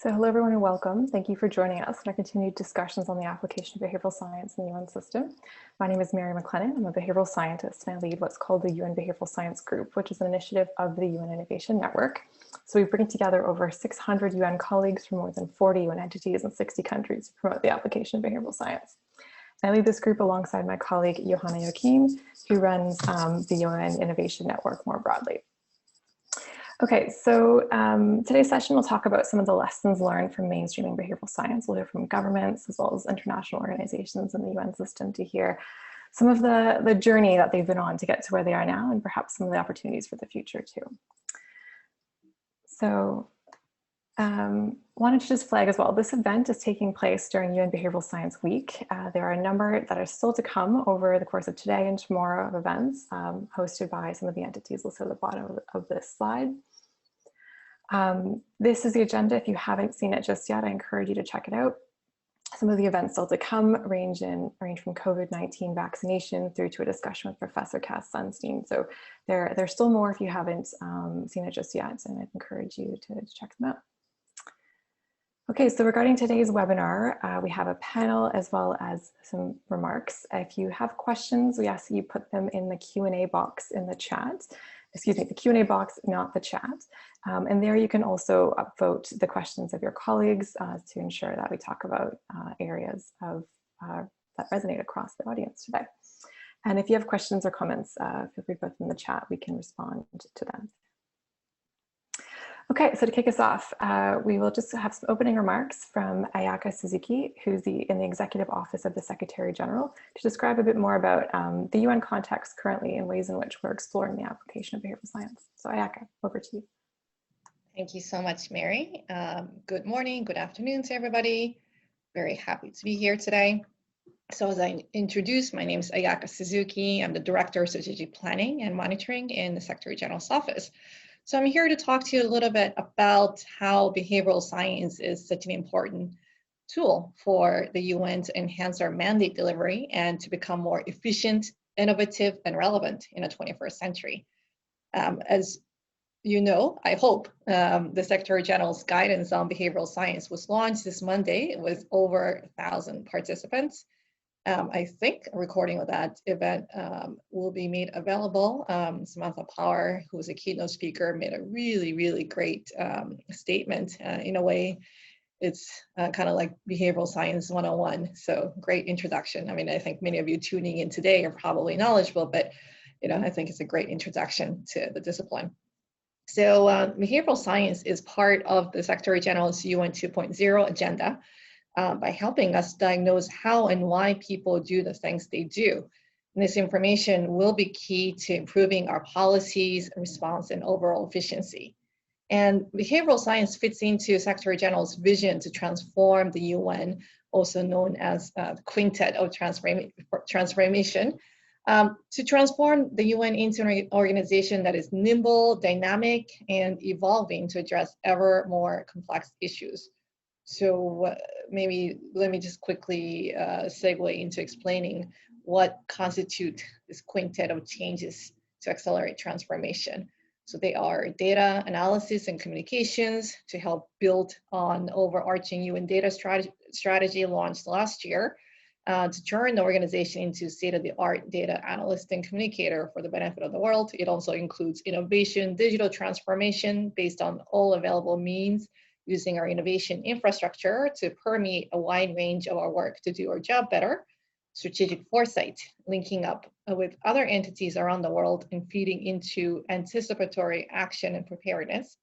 So hello everyone and welcome. Thank you for joining us in our continued discussions on the application of behavioral science in the UN system. My name is Mary McLennan. I'm a behavioral scientist and I lead what's called the UN Behavioral Science Group, which is an initiative of the UN Innovation Network. So we bring together over 600 UN colleagues from more than 40 UN entities in 60 countries to promote the application of behavioral science. I lead this group alongside my colleague Johanna Joachim, who runs the UN Innovation Network more broadly. Okay, so today's session will talk about some of the lessons learned from mainstreaming behavioral science. We'll hear from governments as well as international organizations in the UN system to hear some of the journey that they've been on to get to where they are now and perhaps some of the opportunities for the future too. So wanted to just flag as well, this event is taking place during UN Behavioral Science Week. There are a number that are still to come over the course of today and tomorrow of events hosted by some of the entities listed at the bottom of this slide. This is the agenda. If you haven't seen it just yet, I encourage you to check it out. Some of the events still to come range from COVID-19 vaccination through to a discussion with Professor Cass Sunstein. So there's still more if you haven't seen it just yet, and I'd encourage you to check them out. Okay, so regarding today's webinar, we have a panel as well as some remarks. If you have questions, we ask that you put them in the Q&A box in the chat. Excuse me, the Q&A box, not the chat. And there you can also upvote the questions of your colleagues to ensure that we talk about areas of, that resonate across the audience today. And if you have questions or comments, feel free to put them in the chat. We can respond to them. Okay, so to kick us off, we will just have some opening remarks from Ayaka Suzuki, who's in the Executive Office of the Secretary General, to describe a bit more about the UN context currently and ways in which we're exploring the application of behavioral science. So Ayaka, over to you. Thank you so much, Mary. Good morning, good afternoon to everybody. Very happy to be here today. So as I introduced, my name is Ayaka Suzuki. I'm the Director of Strategic Planning and Monitoring in the Secretary General's office. So I'm here to talk to you a little bit about how behavioral science is such an important tool for the UN to enhance our mandate delivery and to become more efficient, innovative, and relevant in the 21st century. As you know, I hope, the Secretary General's guidance on behavioral science was launched this Monday with over 1,000 participants. I think a recording of that event will be made available. Samantha Power, who was a keynote speaker, made a really, really great statement. In a way, it's kind of like behavioral science 101. So great introduction. I mean, I think many of you tuning in today are probably knowledgeable, but I think it's a great introduction to the discipline. So behavioral science is part of the Secretary General's UN 2.0 agenda. By helping us diagnose how and why people do the things they do. And this information will be key to improving our policies, response, and overall efficiency. And behavioral science fits into Secretary General's vision to transform the UN, also known as the Quintet of Transformation, to transform the UN into an organization that is nimble, dynamic, and evolving to address ever more complex issues. So maybe let me just quickly segue into explaining what constitute this quintet of changes to accelerate transformation. So they are data analysis and communications to help build on overarching UN data strategy launched last year to turn the organization into state-of-the-art data analyst and communicator for the benefit of the world. It also includes innovation, digital transformation based on all available means, using our innovation infrastructure to permeate a wide range of our work to do our job better, strategic foresight, linking up with other entities around the world and feeding into anticipatory action and preparedness,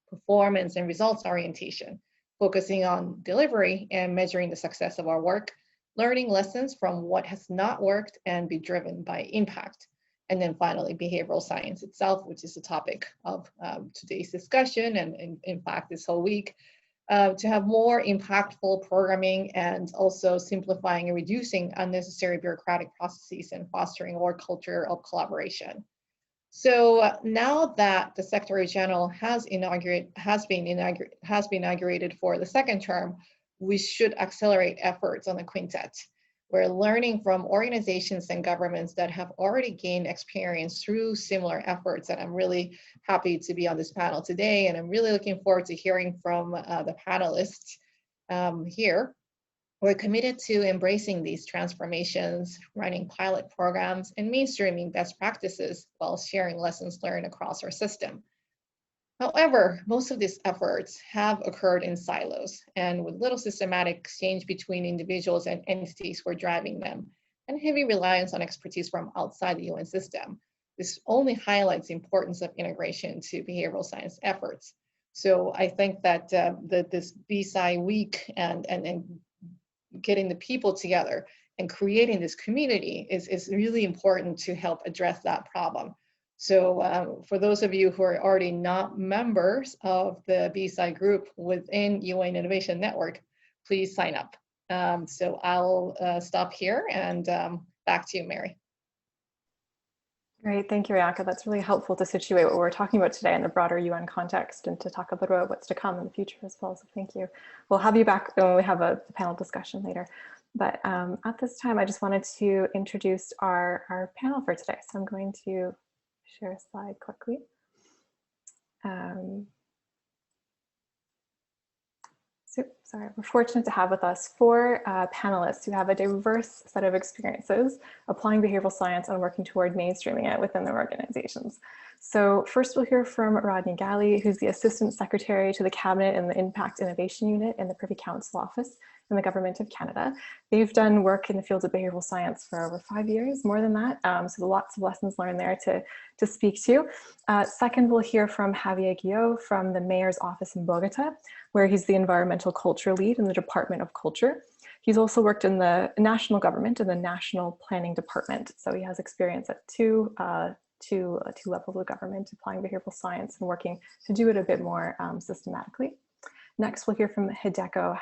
performance and results orientation, focusing on delivery and measuring the success of our work, learning lessons from what has not worked and be driven by impact. And then finally, behavioral science itself, which is the topic of today's discussion and in fact this whole week, to have more impactful programming and also simplifying and reducing unnecessary bureaucratic processes and fostering a work culture of collaboration. So now that the Secretary General has been inaugurated for the second term, we should accelerate efforts on the quintet. We're learning from organizations and governments that have already gained experience through similar efforts. And I'm really happy to be on this panel today. And I'm really looking forward to hearing from the panelists here. We're committed to embracing these transformations, running pilot programs, and mainstreaming best practices while sharing lessons learned across our system. However, most of these efforts have occurred in silos and with little systematic exchange between individuals and entities who are driving them, and heavy reliance on expertise from outside the UN system. This only highlights the importance of integration to behavioral science efforts. So I think that this BSci week and getting the people together and creating this community is really important to help address that problem. So for those of you who are already not members of the BSci group within UN Innovation Network, please sign up. So I'll stop here and back to you, Mary. Great, thank you, Ayaka. That's really helpful to situate what we're talking about today in the broader UN context and to talk a bit about what's to come in the future as well, so thank you. We'll have you back when we have a panel discussion later. But at this time, I just wanted to introduce our panel for today. So I'm going to share a slide quickly. Sorry, we're fortunate to have with us 4 panelists who have a diverse set of experiences applying behavioral science and working toward mainstreaming it within their organizations. So first we'll hear from Rodney Galley, who's the Assistant Secretary to the Cabinet in the Impact Innovation Unit in the Privy Council Office in the Government of Canada. They've done work in the field of behavioral science for over 5 years, more than that, so lots of lessons learned there to speak to. Second, we'll hear from Javier Guillot from the Mayor's Office in Bogota, where he's the Environmental Culture Lead in the Department of Culture. He's also worked in the national government in the National Planning Department, so he has experience at two levels of government, applying behavioral science and working to do it a bit more systematically. Next, we'll hear from Hideko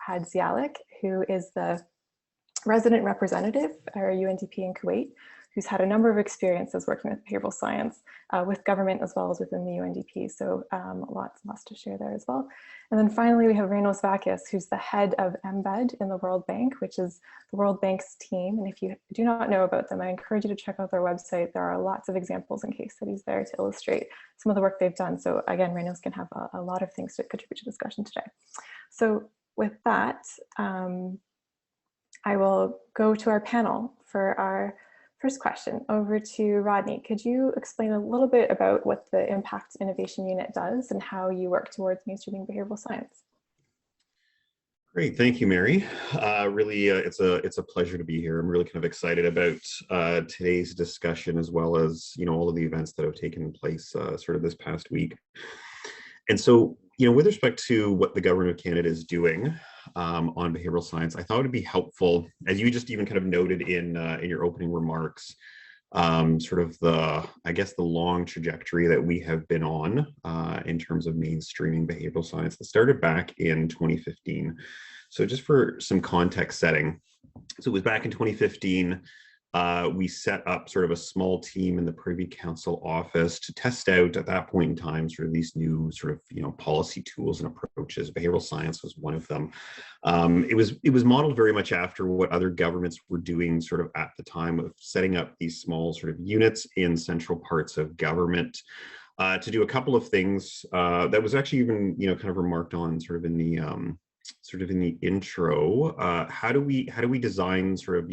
Hadzialik, who is the resident representative or UNDP in Kuwait, who's had a number of experiences working with behavioral science with government as well as within the UNDP. So lots to share there as well. And then finally, we have Reynolds Bacchus, who's the head of eMBeD in the World Bank, which is the World Bank's team. And if you do not know about them, I encourage you to check out their website. There are lots of examples and case studies there to illustrate some of the work they've done. So again, Reynolds can have a lot of things to contribute to discussion today. So with that, I will go to our panel for our first question. Over to Rodney. Could you explain a little bit about what the Impact Innovation Unit does and how you work towards mainstreaming behavioral science? Great, thank you, Mary. Really, it's a pleasure to be here. I'm really kind of excited about today's discussion, as well as all of the events that have taken place sort of this past week. And so, with respect to what the Government of Canada is doing on behavioral science, I thought it would be helpful, as you just even kind of noted in your opening remarks, sort of I guess the long trajectory that we have been on in terms of mainstreaming behavioral science that started back in 2015. So just for some context setting, so it was back in 2015, we set up sort of a small team in the Privy Council office to test out at that point in time sort of these new sort of policy tools and approaches. Behavioral science was one of them. It was modeled very much after what other governments were doing sort of at the time of setting up these small sort of units in central parts of government to do a couple of things that was actually even kind of remarked on sort of in the intro. How do we design sort of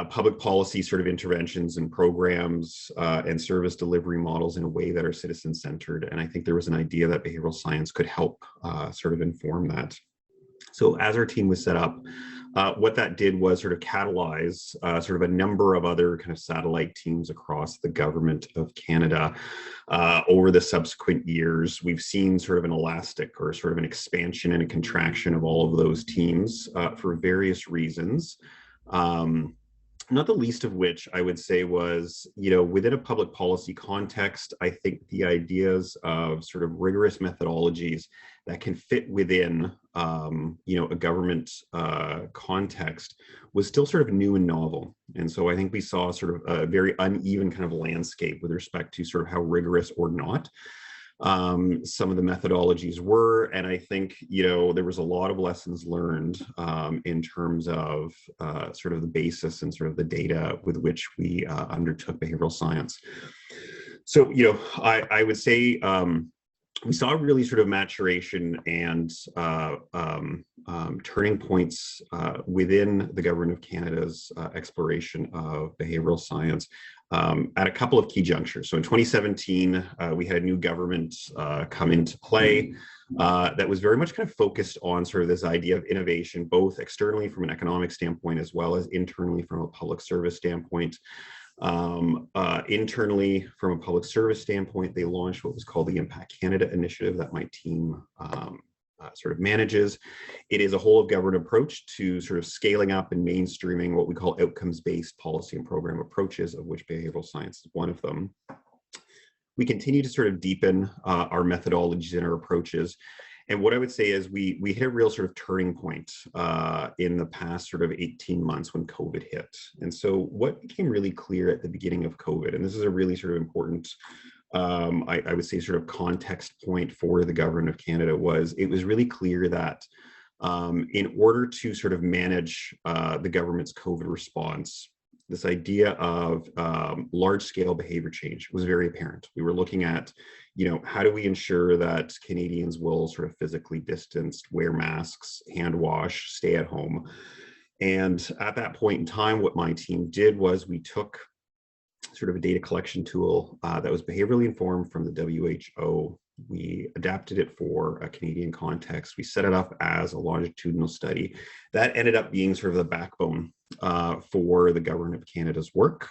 public policy sort of interventions and programs and service delivery models in a way that are citizen-centered? And I think there was an idea that behavioral science could help sort of inform that. So as our team was set up, what that did was sort of catalyze sort of a number of other kind of satellite teams across the Government of Canada. Over the subsequent years, we've seen sort of an elastic or sort of an expansion and a contraction of all of those teams for various reasons. Not the least of which I would say was, within a public policy context, I think the ideas of sort of rigorous methodologies that can fit within, a government context was still sort of new and novel. And so I think we saw sort of a very uneven kind of landscape with respect to sort of how rigorous or not some of the methodologies were. And I think, there was a lot of lessons learned in terms of sort of the basis and sort of the data with which we undertook behavioral science. So, I would say we saw really sort of maturation and turning points within the Government of Canada's exploration of behavioral science at a couple of key junctures. So in 2017, we had a new government come into play that was very much kind of focused on sort of this idea of innovation, both externally from an economic standpoint, as well as internally from a public service standpoint. Internally, from a public service standpoint, they launched what was called the Impact Canada initiative that my team sort of manages. It is a whole of government approach to sort of scaling up and mainstreaming what we call outcomes-based policy and program approaches, of which behavioral science is one of them. We continue to sort of deepen our methodologies and our approaches. And what I would say is we hit a real sort of turning point in the past sort of 18 months when COVID hit. And so what became really clear at the beginning of COVID, and this is a really sort of important, I would say sort of context point for the Government of Canada, was it was really clear that in order to sort of manage the government's COVID response, this idea of large-scale behavior change was very apparent. We were looking at, how do we ensure that Canadians will sort of physically distance, wear masks, hand wash, stay at home. And at that point in time, what my team did was we took sort of a data collection tool that was behaviorally informed from the WHO. We adapted it for a Canadian context. We set it up as a longitudinal study. That ended up being sort of the backbone for the Government of Canada's work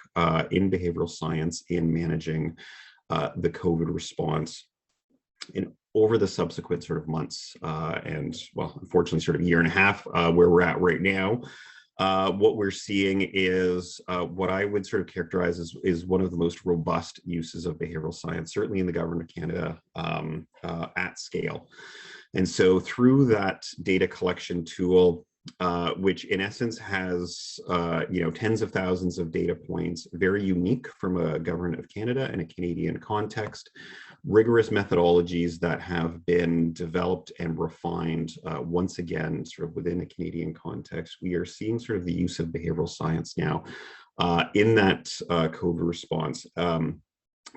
in behavioral science in managing the COVID response. And over the subsequent sort of months and, well, unfortunately, sort of year and a half where we're at right now, what we're seeing is what I would sort of characterize is one of the most robust uses of behavioral science, certainly in the Government of Canada at scale. And so through that data collection tool, which in essence has tens of thousands of data points, very unique from a Government of Canada and a Canadian context, rigorous methodologies that have been developed and refined once again sort of within a Canadian context. We are seeing sort of the use of behavioral science now in that COVID response.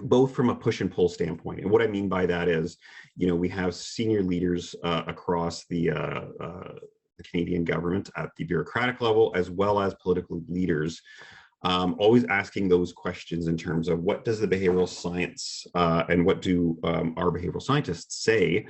Both from a push and pull standpoint. And what I mean by that is, we have senior leaders across the Canadian government at the bureaucratic level, as well as political leaders, always asking those questions in terms of what does the behavioral science and what do our behavioral scientists say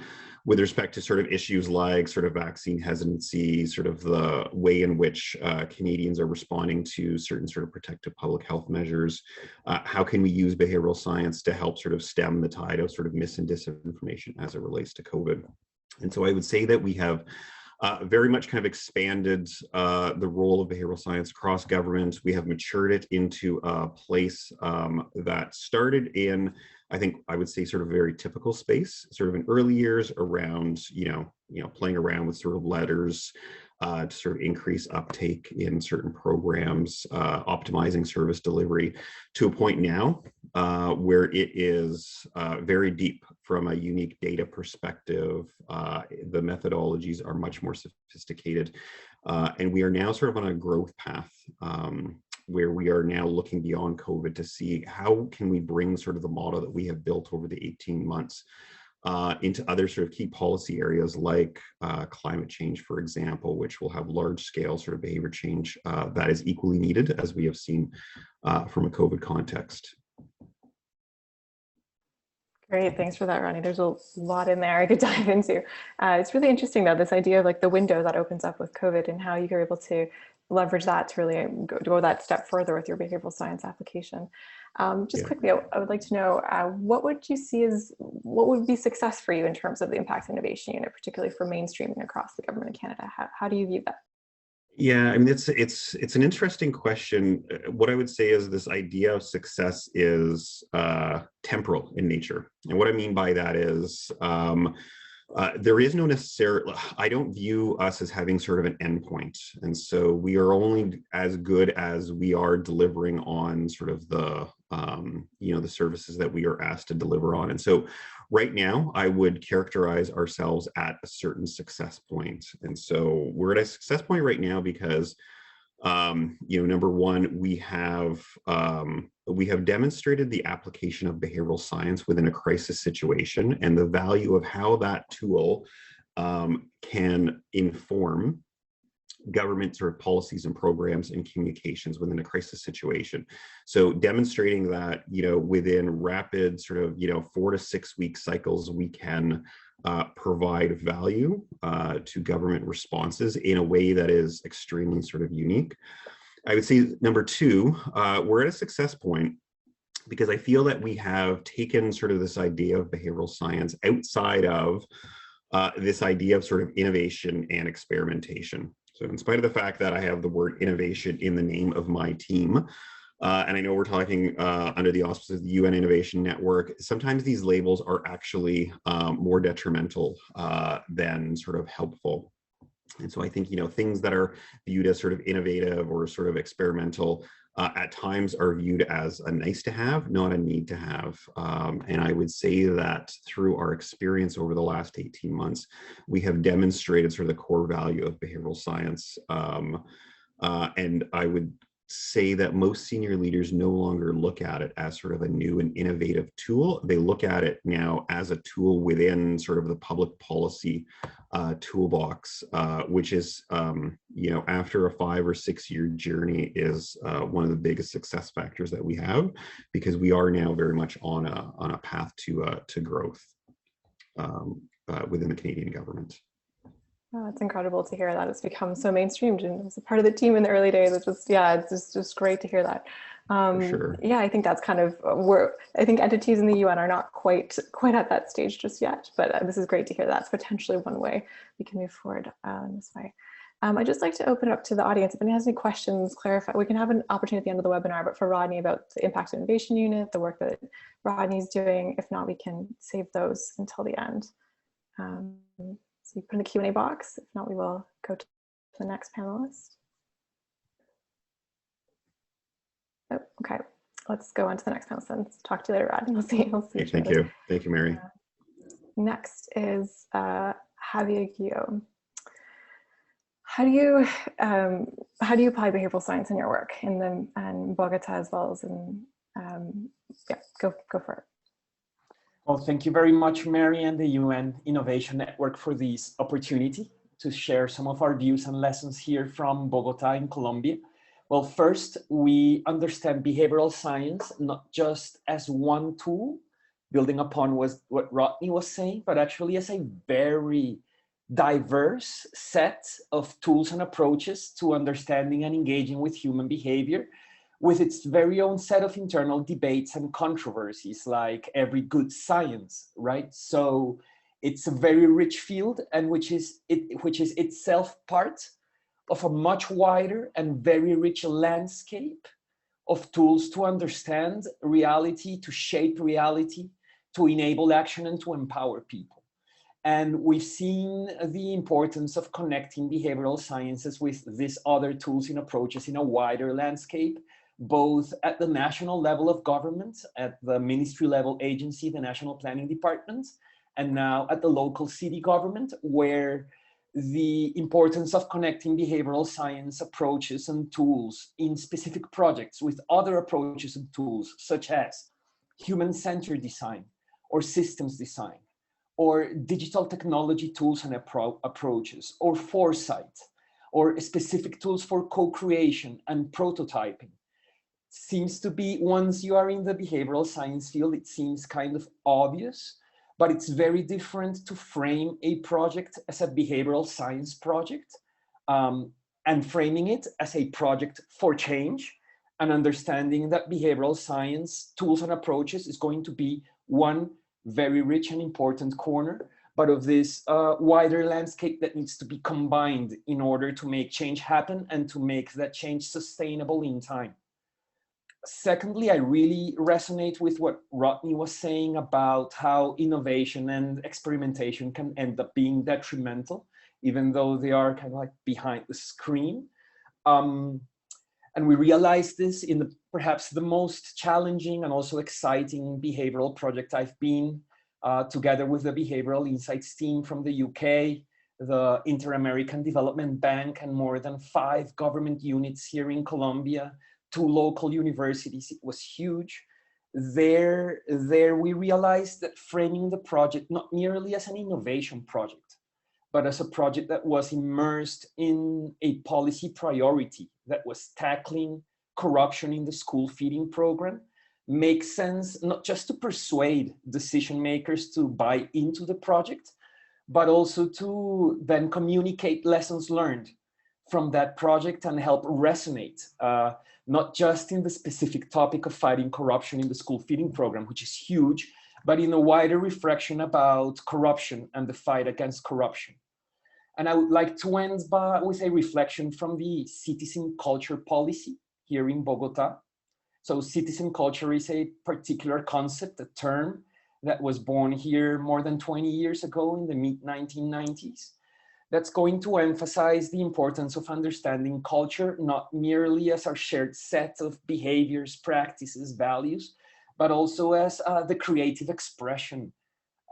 with respect to sort of issues like sort of vaccine hesitancy, sort of the way in which Canadians are responding to certain sort of protective public health measures. How can we use behavioral science to help sort of stem the tide of sort of mis and disinformation as it relates to COVID? And so I would say that we have very much kind of expanded the role of behavioral science across government. We have matured it into a place that started in, I think I would say, sort of a very typical space, sort of in early years around, playing around with sort of letters to sort of increase uptake in certain programs, optimizing service delivery, to a point now where it is very deep from a unique data perspective. The methodologies are much more sophisticated, and we are now sort of on a growth path where we are now looking beyond COVID to see how can we bring sort of the model that we have built over the 18 months into other sort of key policy areas like climate change, for example, which will have large scale sort of behavior change that is equally needed, as we have seen from a COVID context. Great, thanks for that, Ronnie. There's a lot in there I could dive into. It's really interesting though, this idea of like the window that opens up with COVID and how you are able to leverage that to really go that step further with your behavioral science application. Quickly, I would like to know, what would you see as, what would be success for you in terms of the Impact Innovation Unit, particularly for mainstreaming across the Government of Canada? How do you view that? Yeah, I mean, it's an interesting question. What I would say is this idea of success is temporal in nature. And what I mean by that is, There is no necessary, I don't view us as having sort of an endpoint. And so we are only as good as we are delivering on sort of the, the services that we are asked to deliver on. And so right now, I would characterize ourselves at a certain success point. And so we're at a success point right now because number one, we have demonstrated the application of behavioral science within a crisis situation and the value of how that tool can inform government sort of policies and programs and communications within a crisis situation. So demonstrating that, within rapid sort of, 4 to 6 week cycles, we can provide value to government responses in a way that is extremely sort of unique. I would say number two, we're at a success point because I feel that we have taken sort of this idea of behavioral science outside of this idea of sort of innovation and experimentation. So in spite of the fact that I have the word innovation in the name of my team, and I know we're talking under the auspices of the UN Innovation Network, sometimes these labels are actually more detrimental than sort of helpful. And so I think, things that are viewed as sort of innovative or sort of experimental at times are viewed as a nice to have, not a need to have. And I would say that through our experience over the last 18 months, we have demonstrated sort of the core value of behavioral science. And I would say that most senior leaders no longer look at it as sort of a new and innovative tool. They look at it now as a tool within sort of the public policy toolbox, which is, after a 5 or 6 year journey is one of the biggest success factors that we have, because we are now very much on a path to growth within the Canadian government. Oh, it's incredible to hear that it's become so mainstreamed, and as a part of the team in the early days, it's just great to hear that. For sure. Yeah, I think that's kind of where I think entities in the UN are not quite at that stage just yet, but this is great to hear. That's potentially one way we can move forward in this way. I'd just like to open it up to the audience. If anyone has any questions, clarify. We can have an opportunity at the end of the webinar, but for Rodney about the Impact Innovation Unit, the work that Rodney's doing. If not, we can save those until the end. So you put in the Q&A box. If not, we will go to the next panelist. Oh, okay, let's go on to the next panelist then. Talk to you later, Rod. We'll see. Hey, thank you. Thank you, Mary. Next is Javier Guillaume. How do you apply behavioral science in your work in Bogota as well as in go for it. Well, thank you very much, Mary, and the UN Innovation Network for this opportunity to share some of our views and lessons here from Bogota in Colombia. Well, first, we understand behavioral science not just as one tool, building upon what Rodney was saying, but actually as a very diverse set of tools and approaches to understanding and engaging with human behavior, with its very own set of internal debates and controversies, like every good science, right? So it's a very rich field, and which is itself part of a much wider and very rich landscape of tools to understand reality, to shape reality, to enable action, and to empower people. And we've seen the importance of connecting behavioral sciences with these other tools and approaches in a wider landscape, both at the national level of government, at the ministry level agency, the National Planning Department, and now at the local city government, where the importance of connecting behavioral science approaches and tools in specific projects with other approaches and tools, such as human-centered design, or systems design, or digital technology tools and approaches, or foresight, or specific tools for co-creation and prototyping, seems to be, once you are in the behavioral science field, it seems kind of obvious, but it's very different to frame a project as a behavioral science project and framing it as a project for change, and understanding that behavioral science tools and approaches is going to be one very rich and important corner, but of this wider landscape that needs to be combined in order to make change happen and to make that change sustainable in time. Secondly, I really resonate with what Rodney was saying about how innovation and experimentation can end up being detrimental, even though they are kind of like behind the screen. And we realized this in perhaps the most challenging and also exciting behavioral project I've been, together with the Behavioral Insights team from the UK, the Inter-American Development Bank, and more than 5 government units here in Colombia, 2 local universities. It was huge. There we realized that framing the project not merely as an innovation project, but as a project that was immersed in a policy priority that was tackling corruption in the school feeding program, makes sense not just to persuade decision makers to buy into the project, but also to then communicate lessons learned from that project and help resonate, not just in the specific topic of fighting corruption in the school feeding program, which is huge, but in a wider reflection about corruption and the fight against corruption. And I would like to end with a reflection from the citizen culture policy here in Bogota. So citizen culture is a particular concept, a term that was born here more than 20 years ago in the mid-1990s. That's going to emphasize the importance of understanding culture, not merely as our shared set of behaviors, practices, values, but also as the creative expression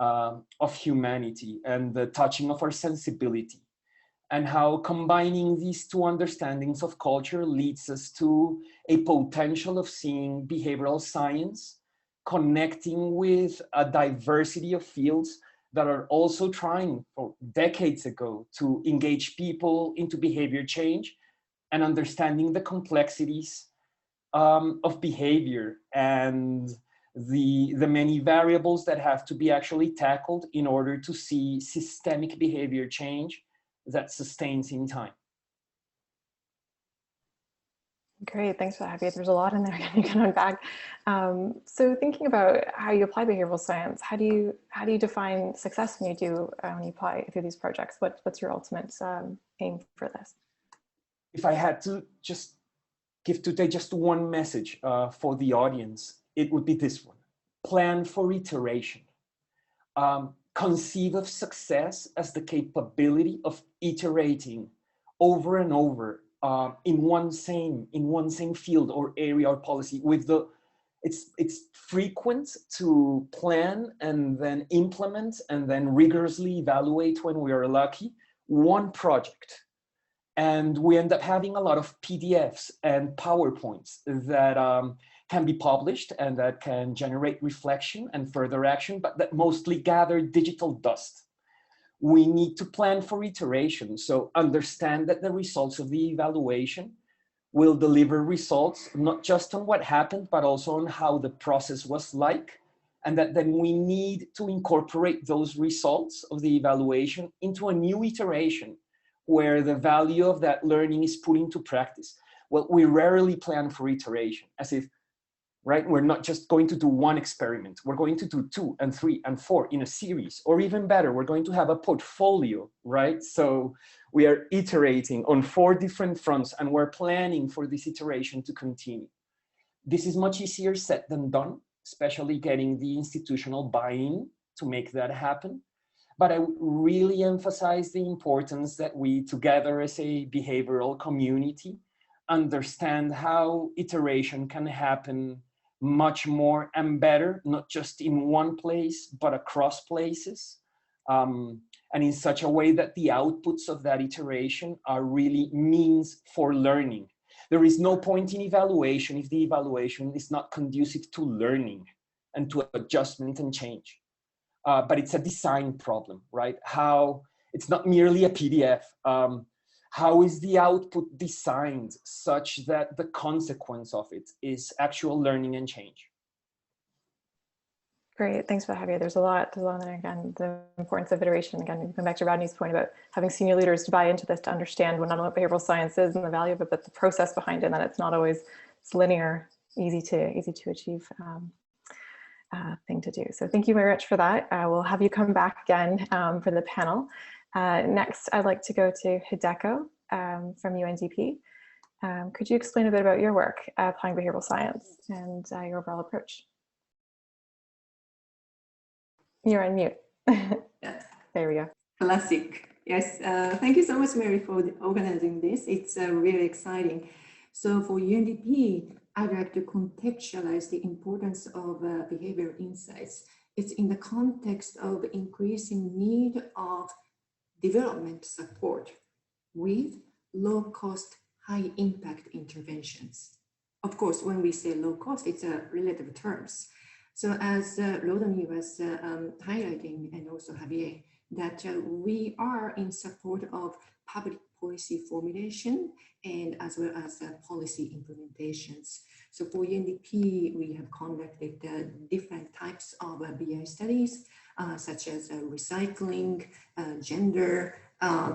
of humanity and the touching of our sensibility, and how combining these 2 understandings of culture leads us to a potential of seeing behavioral science connecting with a diversity of fields that are also trying for decades ago to engage people into behavior change and understanding the complexities of behavior and the many variables that have to be actually tackled in order to see systemic behavior change that sustains in time. Great, thanks for that, Javier. There's a lot in there you can unpack. So thinking about how you apply behavioral science, how do you define success when you apply through these projects? What's your ultimate aim for this? If I had to just give today just one message for the audience, it would be this one: plan for iteration. Conceive of success as the capability of iterating over and over in one same field or area or policy. It's frequent to plan and then implement and then rigorously evaluate, when we are lucky, one project. And we end up having a lot of PDFs and PowerPoints that can be published and that can generate reflection and further action, but that mostly gather digital dust. We need to plan for iteration. So understand that the results of the evaluation will deliver results, not just on what happened, but also on how the process was like. And that then we need to incorporate those results of the evaluation into a new iteration where the value of that learning is put into practice. Well, we rarely plan for iteration, as if, right, we're not just going to do one experiment. We're going to do 2 and 3 and 4 in a series, or even better, we're going to have a portfolio, right? So we are iterating on 4 different fronts, and we're planning for this iteration to continue. This is much easier said than done, especially getting the institutional buy-in to make that happen. But I would really emphasize the importance that we, together as a behavioral community, understand how iteration can happen much more and better, not just in one place, but across places, and in such a way that the outputs of that iteration are really means for learning. There is no point in evaluation if the evaluation is not conducive to learning and to adjustment and change. But it's a design problem, right? How it's not merely a PDF. How is the output designed such that the consequence of it is actual learning and change? Great, thanks for that, Javier. There's a lot there. Again, the importance of iteration. Again, we come back to Rodney's point about having senior leaders to buy into this, to understand not only what behavioral science is and the value of it, but the process behind it, and that it's not always linear, easy to achieve thing to do. So thank you very much for that. We'll have you come back again for the panel. Next, I'd like to go to Hideko from UNDP. Could you explain a bit about your work applying behavioral science and your overall approach? You're on mute. Yeah. There we go. Classic. Yes. Thank you so much, Mary, for organizing this. It's really exciting. So for UNDP, I'd like to contextualize the importance of behavioral insights. It's in the context of increasing need of development support with low-cost, high-impact interventions. Of course, when we say low cost, it's a relative terms. So as Rodney was highlighting, and also Javier, that we are in support of public policy formulation and as well as policy implementations. So for UNDP, we have conducted different types of BI studies, such as recycling, gender,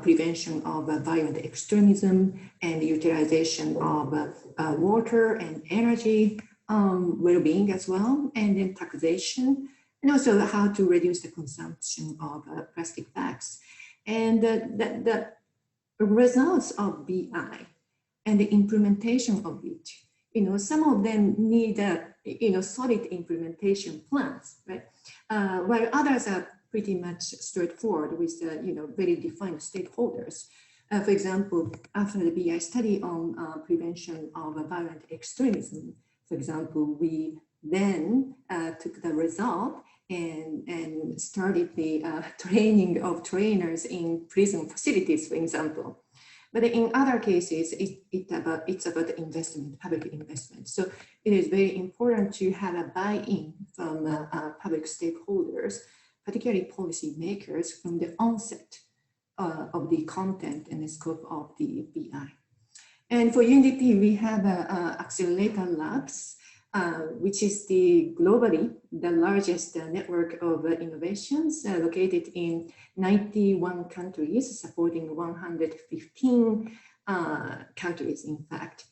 prevention of violent extremism, and utilization of water and energy, well-being as well, and then taxation, and also how to reduce the consumption of plastic bags. And the results of BI and the implementation of it, some of them need solid implementation plans, right? While others are pretty much straightforward with very defined stakeholders. For example, after the BI study on prevention of violent extremism, for example, we then took the result and started the training of trainers in prison facilities, for example. But in other cases, it's about investment, public investment. So it is very important to have a buy-in from public stakeholders, particularly policymakers, from the onset of the content and the scope of the BI. And for UNDP, we have accelerator labs, which is globally the largest network of innovations located in 91 countries, supporting 115 countries, in fact.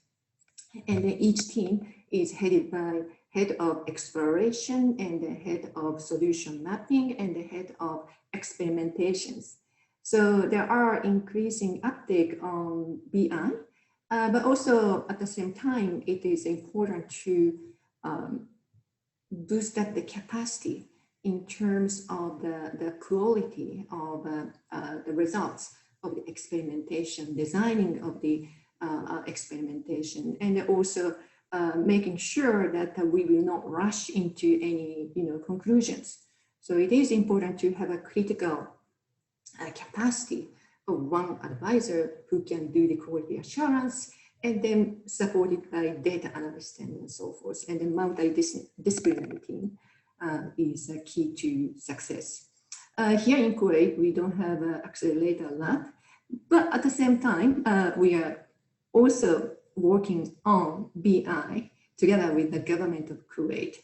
And each team is headed by head of exploration and the head of solution mapping and the head of experimentations. So there are increasing uptake on BI, but also at the same time, it is important to boost up the capacity in terms of the quality of the results of the experimentation, designing of the experimentation, and also making sure that we will not rush into any conclusions. So it is important to have a critical capacity of one advisor who can do the quality assurance, and then supported by data analysts and so forth. And the multidisciplinary team is key to success. Here in Kuwait, we don't have an accelerator lab, but at the same time, we are also working on BI together with the government of Kuwait.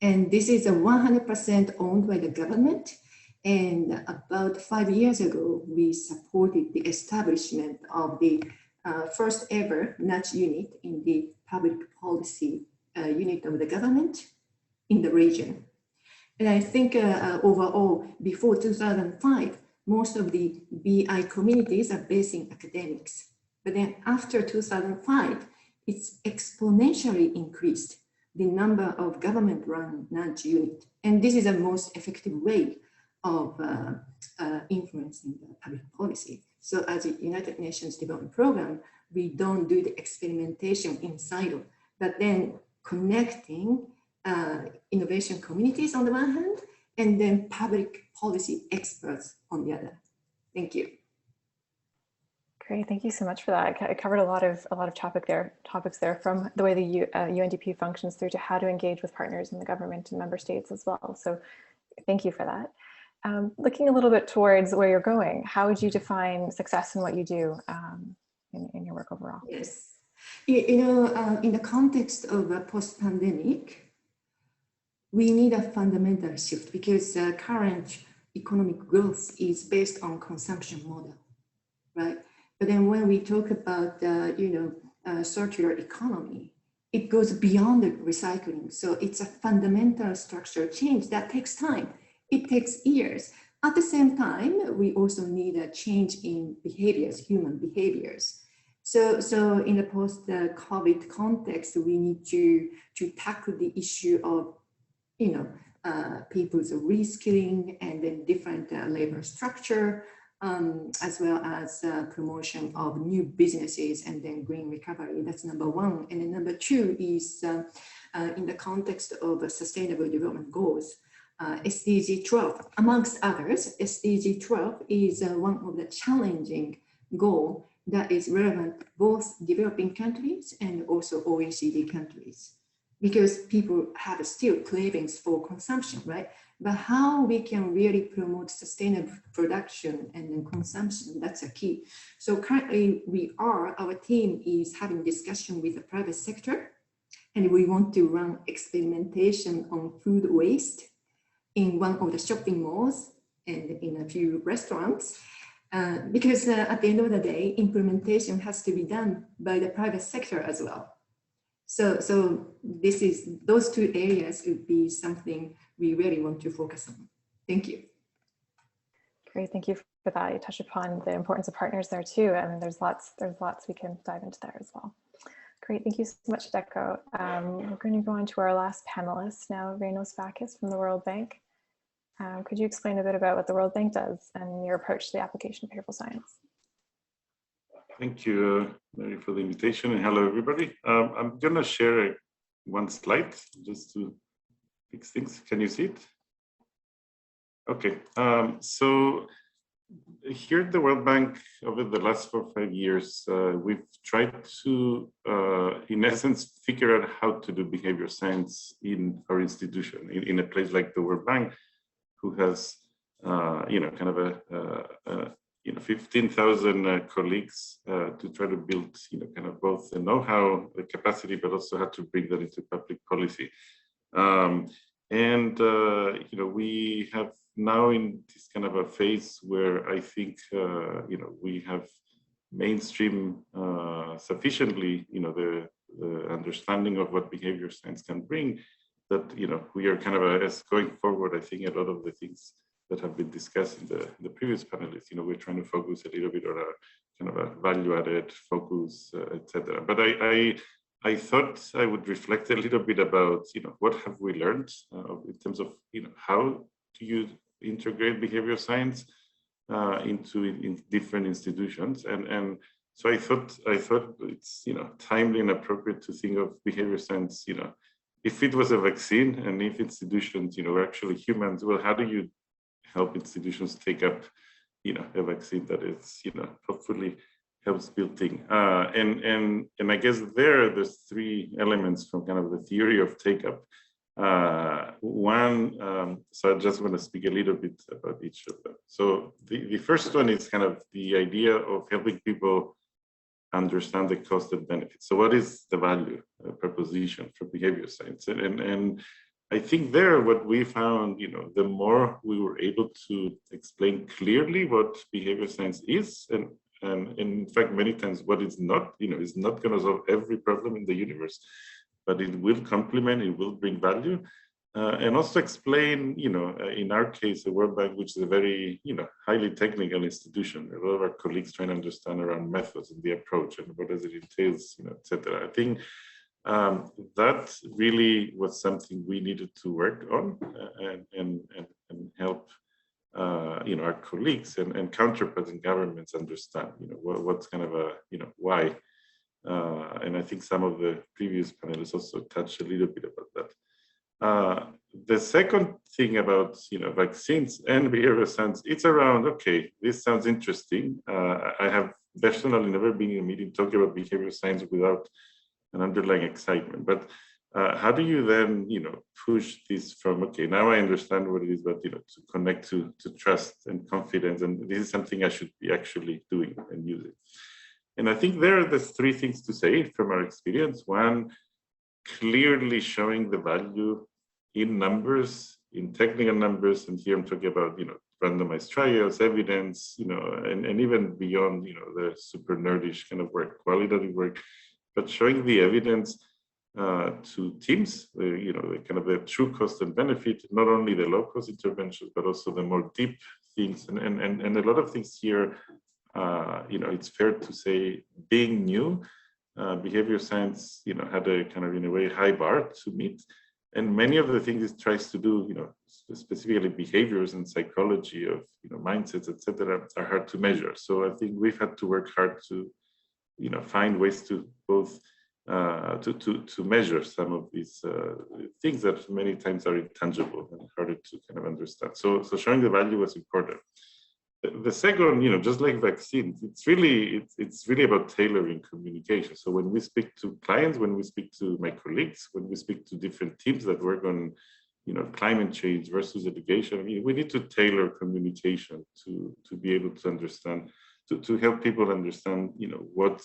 And this is 100% owned by the government. And about 5 years ago, we supported the establishment of the first ever nudge unit in the public policy unit of the government in the region. And I think overall, before 2005, most of the BI communities are based in academics. But then after 2005, it's exponentially increased the number of government-run nudge units. And this is the most effective way of influencing the public policy. So as a United Nations Development Program, we don't do the experimentation in silo, but then connecting innovation communities on the one hand, and then public policy experts on the other. Thank you. Great, thank you so much for that. I covered a lot of topics there, from the way the UNDP functions through to how to engage with partners in the government and member states as well. So thank you for that. Looking a little bit towards where you're going, how would you define success in what you do in your work overall? Yes, in the context of a post-pandemic, we need a fundamental shift because current economic growth is based on consumption model, right? But then when we talk about, circular economy, it goes beyond the recycling. So it's a fundamental structural change that takes time. It takes years. At the same time, we also need a change in behaviors, human behaviors. So in the post-COVID context, we need to tackle the issue of, people's reskilling and then different labor structure, as well as promotion of new businesses and then green recovery. That's number one. And then number two is in the context of sustainable development goals. SDG 12, amongst others, SDG 12 is one of the challenging goals that is relevant both developing countries and also OECD countries, because people have still cravings for consumption, right? But how we can really promote sustainable production and then consumption, that's a key. So currently our team is having discussion with the private sector, and we want to run experimentation on food waste in one of the shopping malls and in a few restaurants. Because at the end of the day, implementation has to be done by the private sector as well. So those two areas would be something we really want to focus on. Thank you. Great, thank you for that. You touched upon the importance of partners there too. I mean, there's lots we can dive into there as well. Great, thank you so much, Deco. We're going to go on to our last panelist now, Reynolds Bacchus from the World Bank. Could you explain a bit about what the World Bank does and your approach to the application of behavioral science? Thank you, Mary, for the invitation, and hello, everybody. I'm going to share one slide just to fix things. Can you see it? Okay. So here at the World Bank, over the last 4 or 5 years, we've tried to, in essence, figure out how to do behavior science in our institution, in a place like the World Bank, who has, kind of 15,000 colleagues to try to build, kind of both the know-how, the capacity, but also how to bring that into public policy. We have now in this kind of a phase where I think, we have mainstream sufficiently, the understanding of what behavior science can bring, that, we are kind of, as going forward, I think a lot of the things that have been discussed in the previous panelists, we're trying to focus a little bit on a kind of a value-added focus, etc. But I thought I would reflect a little bit about, what have we learned in terms of, how do you integrate behavioral science into different institutions, and so I thought it's timely and appropriate to think of behavior science, if it was a vaccine and if institutions, are actually humans, well, how do you help institutions take up, a vaccine that is, hopefully helps build things. And I guess there's 3 elements from kind of the theory of take-up. One, so I just want to speak a little bit about each of them. So the first one is kind of the idea of helping people understand the cost and benefits. So what is the value proposition for behavior science? And I think there, what we found, the more we were able to explain clearly what behavior science is, and in fact, many times what it's not, is not going to solve every problem in the universe, but it will complement, it will bring value, and also explain, in our case, the World Bank, which is a very, highly technical institution, a lot of our colleagues trying to understand around methods and the approach and what does it entails, etc. I think that really was something we needed to work on and help, our colleagues and counterparts in governments understand, what's kind of a, why. And I think some of the previous panelists also touched a little bit about that. The second thing about, vaccines and behavioral science, it's around, okay, this sounds interesting. I have personally never been in a meeting talking about behavioral science without an underlying excitement. But how do you then, push this from, okay, now I understand what it is, but, to connect to trust and confidence, and this is something I should be actually doing and using. And I think there's 3 things to say from our experience. One, clearly showing the value in numbers, in technical numbers, and here I'm talking about, randomized trials, evidence, and even beyond, the super nerdish kind of work, qualitative work, but showing the evidence to teams, the kind of the true cost and benefit, not only the low cost interventions, but also the more deep things, and a lot of things here it's fair to say, being new, behavior science, had a kind of, in a way, high bar to meet. And many of the things it tries to do, specifically behaviors and psychology of, mindsets, etc., are hard to measure. So I think we've had to work hard to, find ways to both to measure some of these things that many times are intangible and harder to kind of understand. So showing the value was important. The second, just like vaccines, it's really about tailoring communication. So when we speak to clients, when we speak to my colleagues, when we speak to different teams that work on, climate change versus education, we need to tailor communication to be able to understand, to help people understand, what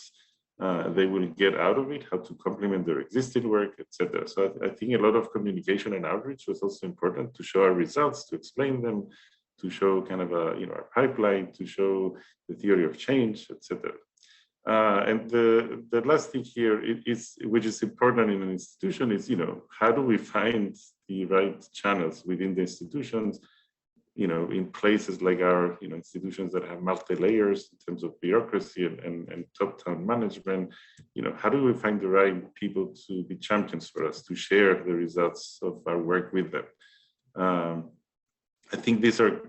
they will get out of it, how to complement their existing work, etc. So I think a lot of communication and outreach was also important to show our results, to explain them, to show kind of our pipeline, to show the theory of change, etc. And the last thing here is, which is important in an institution, is how do we find the right channels within the institutions, in places like our institutions that have multi-layers in terms of bureaucracy and top-down management. How do we find the right people to be champions for us, to share the results of our work with them? I think these are,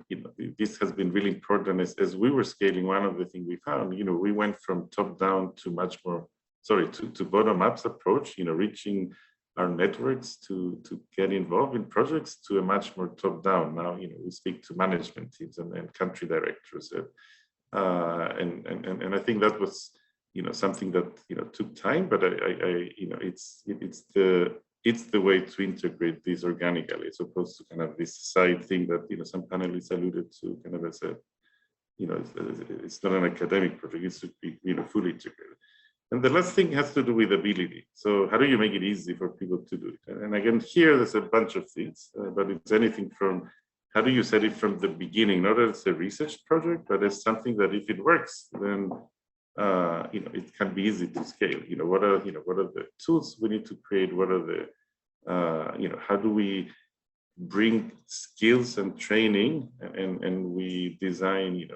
this has been really important as we were scaling. One of the things we found, we went from top down to much more, to bottom up approach, reaching our networks to get involved in projects, to a much more top down. Now, we speak to management teams and country directors. And I think that was, something that, took time, but it's the way to integrate this organically, as opposed to kind of this side thing that some panelists alluded to, kind of as a, it's not an academic project. It should be fully integrated. And the last thing has to do with ability. So how do you make it easy for people to do it? And again, here there's a bunch of things, but it's anything from how do you set it from the beginning, not as a research project, but as something that if it works, then it can be easy to scale. What are the tools we need to create? What are the how do we bring skills and training, and we design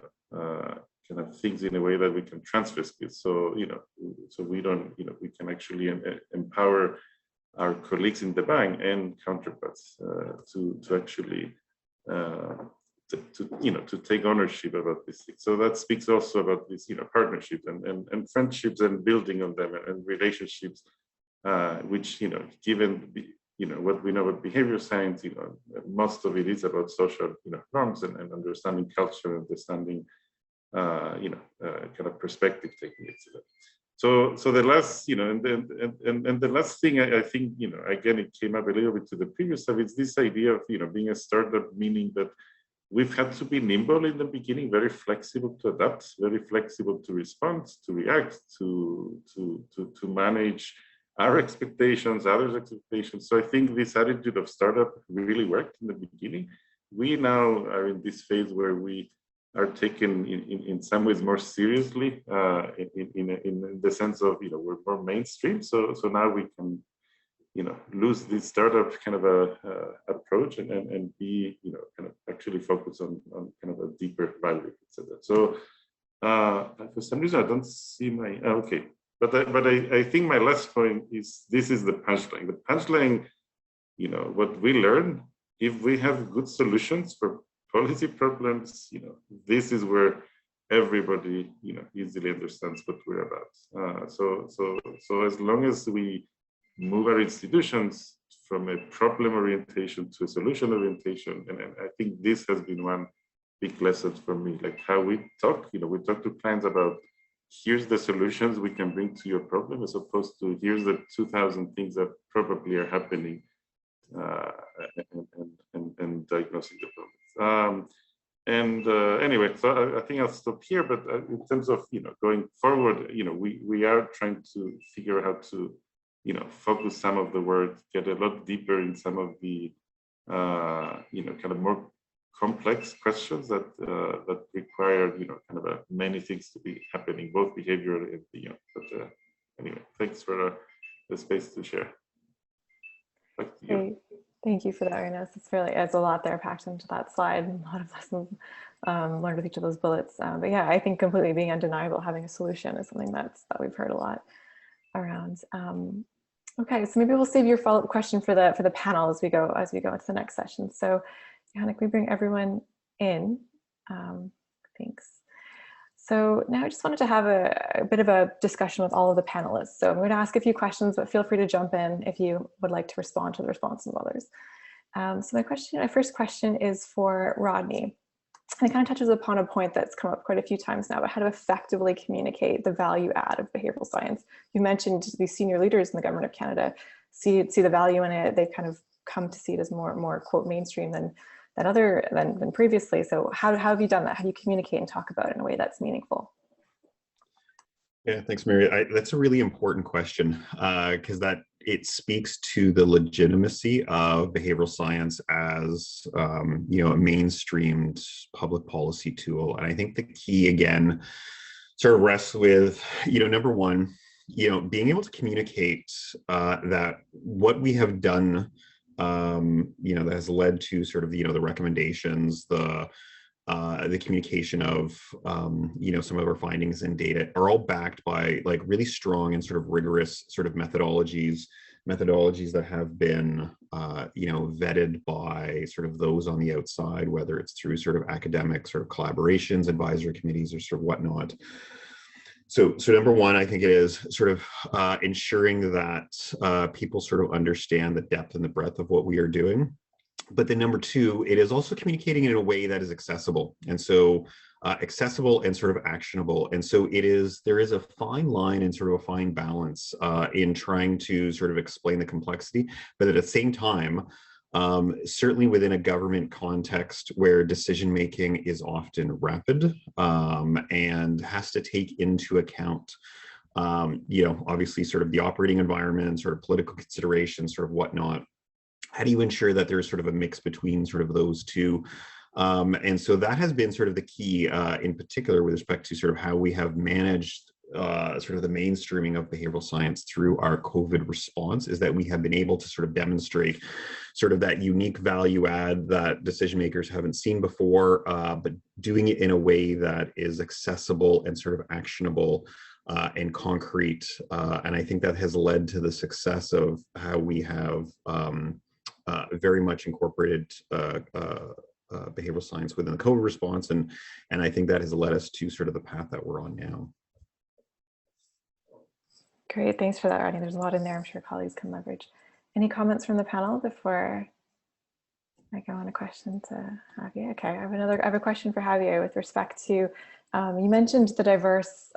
kind of things in a way that we can transfer skills. So so we don't we can actually empower our colleagues in the bank and counterparts to actually to take ownership about this thing. So that speaks also about this, partnerships and friendships and building on them and relationships, which, given, what we know about behavior science, most of it is about social, norms and understanding culture, understanding, kind of perspective techniques. So the last, and the last thing I think, again, it came up a little bit to the previous stuff, it's this idea of, being a startup, meaning that we've had to be nimble in the beginning, very flexible to adapt, very flexible to respond, to react, to manage our expectations, others' expectations. So I think this attitude of startup really worked in the beginning. We now are in this phase where we are taken in some ways more seriously, in the sense of, we're more mainstream. So now we can, lose this startup kind of a approach and be, kind of actually focus on kind of a deeper value, etc. So for some reason I don't see my, okay. But I think my last point is, this is the punchline. The punchline, what we learn, if we have good solutions for policy problems, this is where everybody, easily understands what we're about. So as long as we move our institutions from a problem orientation to a solution orientation, and I think this has been one big lesson for me, like how we talk, we talk to clients about, here's the solutions we can bring to your problem, as opposed to here's the 2,000 things that probably are happening, and diagnosing the problems. Anyway, so I think I'll stop here. But in terms of going forward, we are trying to figure out how to focus some of the work, get a lot deeper in some of the kind of more complex questions that that require kind of many things to be happening, both behavioral and but anyway, thanks for the space to share. Back to you. Great. Thank you for that, Ernest. It's a lot there packed into that slide, and a lot of lessons learned with each of those bullets. But yeah, I think completely being undeniable, having a solution is something that we've heard a lot around. Okay, so maybe we'll save your follow-up question for the panel as we go into the next session. So, Johanna, can we bring everyone in? Thanks. So now I just wanted to have a bit of a discussion with all of the panelists. So I'm going to ask a few questions, but feel free to jump in if you would like to respond to the responses of others. So my first question is for Rodney. And it kind of touches upon a point that's come up quite a few times now about how to effectively communicate the value add of behavioral science. You mentioned these senior leaders in the government of Canada see the value in it. They've kind of come to see it as more quote mainstream than previously. So how have you done that? How do you communicate and talk about it in a way that's meaningful? Yeah, thanks, Mary. That's a really important question because it speaks to the legitimacy of behavioral science as a mainstreamed public policy tool. And I think the key again sort of rests with number one, being able to communicate that what we have done that has led to sort of the recommendations, the communication of some of our findings and data are all backed by like really strong and sort of rigorous sort of methodologies that have been vetted by sort of those on the outside, whether it's through sort of academic sort of collaborations, advisory committees, or sort of whatnot. So number one, I think it is sort of ensuring that people sort of understand the depth and the breadth of what we are doing. But then number two, it is also communicating in a way that is accessible. And so accessible and sort of actionable. And so there is a fine line and sort of a fine balance in trying to sort of explain the complexity, but at the same time, certainly within a government context where decision-making is often rapid and has to take into account obviously sort of the operating environment, sort of political considerations, sort of whatnot. How do you ensure that there's sort of a mix between sort of those two? And so that has been sort of the key in particular with respect to sort of how we have managed sort of the mainstreaming of behavioral science through our COVID response, is that we have been able to sort of demonstrate sort of that unique value add that decision makers haven't seen before, but doing it in a way that is accessible and sort of actionable and concrete. And I think that has led to the success of how we have very much incorporated behavioral science within the COVID response, and I think that has led us to sort of the path that we're on now. Great, thanks for that, Rodney. There's a lot in there I'm sure colleagues can leverage. Any comments from the panel before I go on a question to Javier? Okay, I have a question for Javier with respect to, you mentioned the diverse,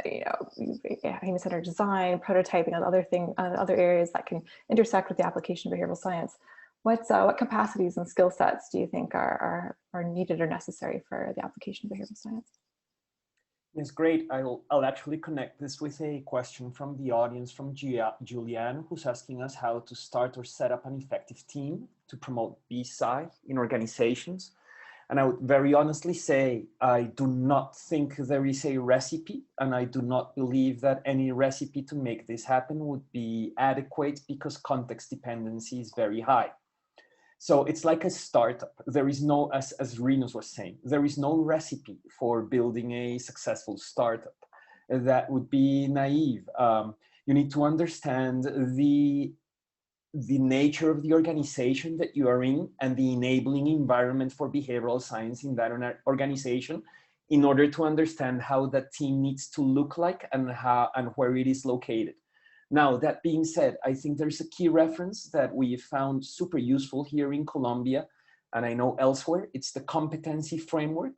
human centered design, prototyping, and other areas that can intersect with the application of behavioral science. What capacities and skill sets do you think are needed or necessary for the application of behavioral science? Yes, great. I'll actually connect this with a question from the audience from Julianne, who's asking us how to start or set up an effective team to promote BSci in organizations. And I would very honestly say, I do not think there is a recipe, and I do not believe that any recipe to make this happen would be adequate because context dependency is very high. So it's like a startup. There is no, as Reynolds was saying, there is no recipe for building a successful startup. That would be naive. You need to understand the nature of the organization that you are in and the enabling environment for behavioral science in that organization in order to understand how that team needs to look like and where it is located. Now, that being said, I think there's a key reference that we found super useful here in Colombia, and I know elsewhere. It's the Competency Framework